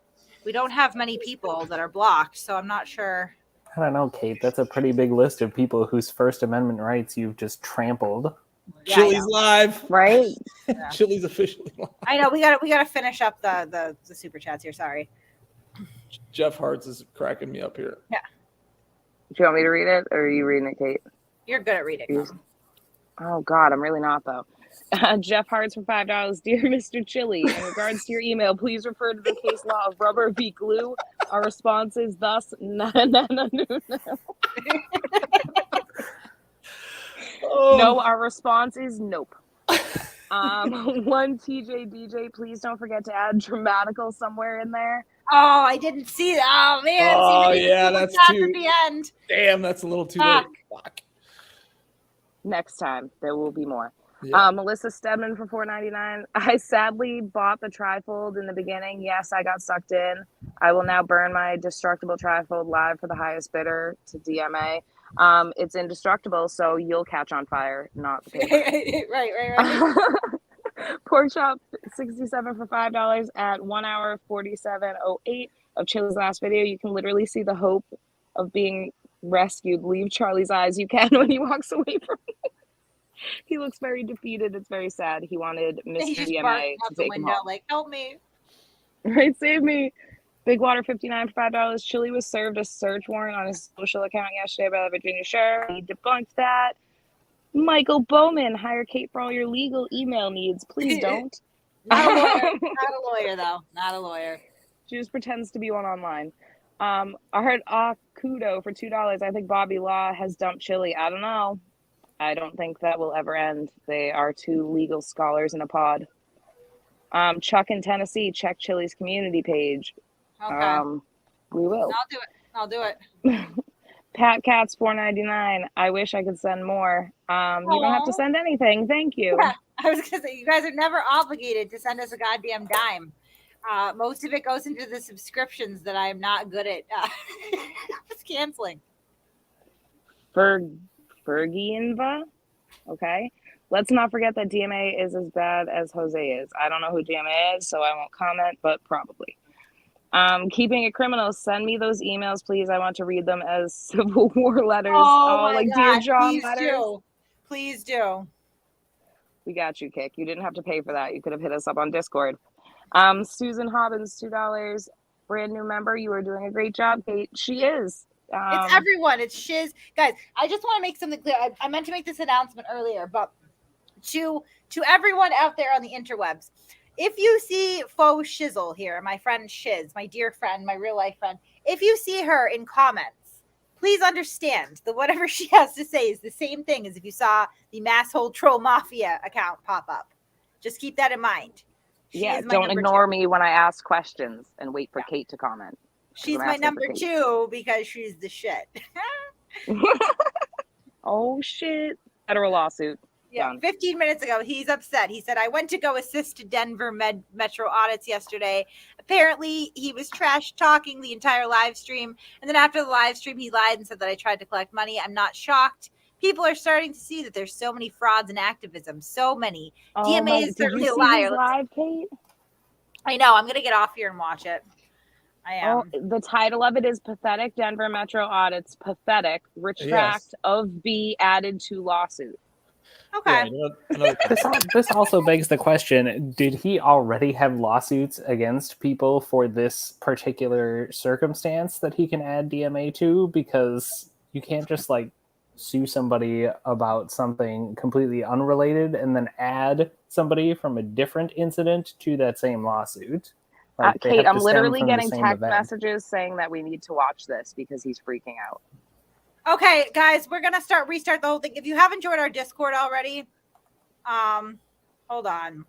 we don't have many people that are blocked, so I'm not sure. I don't know, Kate. That's a pretty big list of people whose First Amendment rights you've just trampled. Yeah, Chille's live. Right? Yeah. Chille's officially live. I know we gotta finish up the super chats here. Sorry. Jeff Hartz is cracking me up here. Yeah. Do you want me to read it, or are you reading it, Kate? You're good at reading. Oh God, I'm really not though. Jeff Hartz for $5. Dear Mr. Chille, in regards to your email, please refer to the case law of rubber v. glue. Our response is thus no. No, our response is nope. One TJ DJ, please don't forget to add dramatical somewhere in there. Oh, I didn't see that. Oh man. Oh yeah, that's too. At the end. Damn, that's a little too late. Fuck. Next time there will be more. Yeah. Melissa Stedman for $4.99. I sadly bought the trifold in the beginning. Yes, I got sucked in. I will now burn my destructible trifold live for the highest bidder to DMA. It's indestructible, so you'll catch on fire, not the paper. right. Pork chop 67 for $5 at 1 hour 47:08 of Chille's last video. You can literally see the hope of being rescued leave Charlie's eyes. You can when he walks away from me. He looks very defeated. It's very sad. He wanted Mr. DMA to take him home. Like, help me. Right, save me. Big Water 59 for $5. Chille was served a search warrant on his social account yesterday by the Virginia Sheriff. He debunked that. Michael Bowman, hire Kate for all your legal email needs. Please don't. Not a lawyer. Not a lawyer, though. Not a lawyer. She just pretends to be one online. I heard Akudo for $2. I think Bobby Law has dumped Chille. I don't know. I don't think that will ever end. They are two legal scholars in a pod. Chuck in Tennessee, check Chille's community page. Okay. We will. I'll do it. Pat Cats $4.99. I wish I could send more. You don't have to send anything. Thank you. Yeah, I was gonna say you guys are never obligated to send us a goddamn dime. Most of it goes into the subscriptions that I am not good at just canceling. Fergienva. Okay. Let's not forget that DMA is as bad as Jose is. I don't know who DMA is, so I won't comment, but probably. Keeping it criminal, send me those emails, please. I want to read them as Civil War letters. Oh my like God, Dear John please letters. do. Please do. We got you, Kick. You didn't have to pay for that. You could have hit us up on Discord. Susan Hobbins, $2. Brand new member. You are doing a great job, Kate. She is. It's everyone. It's shiz. Guys, I just want to make something clear. I meant to make this announcement earlier, but to everyone out there on the interwebs, if you see faux shizzle here, my friend Shiz, my dear friend, my real life friend, if you see her in comments, please understand that whatever she has to say is the same thing as if you saw the Masshole Troll Mafia account pop up. Just keep that in mind. Don't ignore me when I ask questions and wait for Kate to comment. She's my number 2 because she's the shit. Oh, shit. Federal lawsuit. Yeah, 15 minutes ago, he's upset. He said, I went to go assist Denver Metro Audits yesterday. Apparently, he was trash talking the entire live stream. And then after the live stream, he lied and said that I tried to collect money. I'm not shocked. People are starting to see that there's so many frauds and activism. So many. DMA is certainly a liar. Live, Kate? I know. I'm going to get off here and watch it. I am. Oh, the title of it is Pathetic Denver Metro Audits. Pathetic. Retract of B added to lawsuit. Okay. Yeah, this also begs the question, did he already have lawsuits against people for this particular circumstance that he can add DMA to? Because you can't just like sue somebody about something completely unrelated and then add somebody from a different incident to that same lawsuit. Like, Kate, I'm literally getting text messages saying that we need to watch this because he's freaking out. Okay, guys, we're gonna restart the whole thing. If you haven't joined our Discord already, hold on.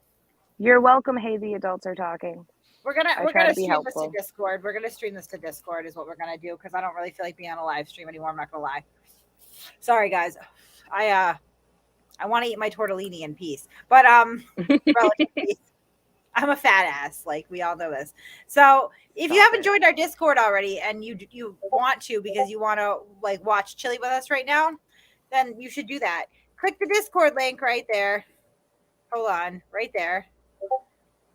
You're welcome. Hey, the adults are talking. We're gonna stream this to Discord. We're gonna stream this to Discord is what we're gonna do because I don't really feel like being on a live stream anymore. I'm not gonna lie. Sorry, guys. I want to eat my tortellini in peace, but relative peace. I'm a fat ass, like we all know this. So if you haven't joined our Discord already and you want to because you want to like watch Chille with us right now, then you should do that. Click the Discord link right there. Hold on, right there.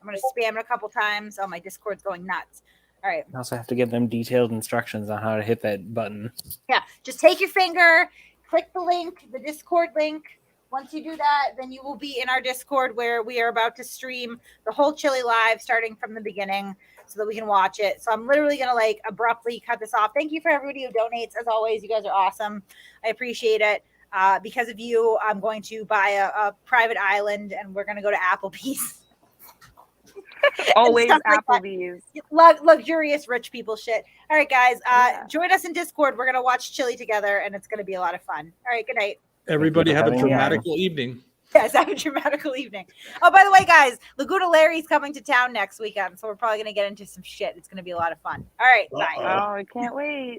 I'm going to spam it a couple times. Oh, my Discord's going nuts. All right. You also have to give them detailed instructions on how to hit that button. Yeah, just take your finger, click the link, the Discord link. Once you do that, then you will be in our Discord where we are about to stream the whole Chille live starting from the beginning so that we can watch it. So I'm literally going to like abruptly cut this off. Thank you for everybody who donates. As always, you guys are awesome. I appreciate it. Because of you, I'm going to buy a private island and we're going to go to Applebee's. Always Stuff like that. Applebee's. Luxurious rich people shit. All right, guys. Join us in Discord. We're going to watch Chille together and it's going to be a lot of fun. All right, good night. Everybody have a having me on. dramatical evening. Yes, have a dramatical evening. Oh, by the way, guys, Laguna Larry's coming to town next weekend, so we're probably going to get into some shit. It's going to be a lot of fun. All right, bye. Oh, I can't wait.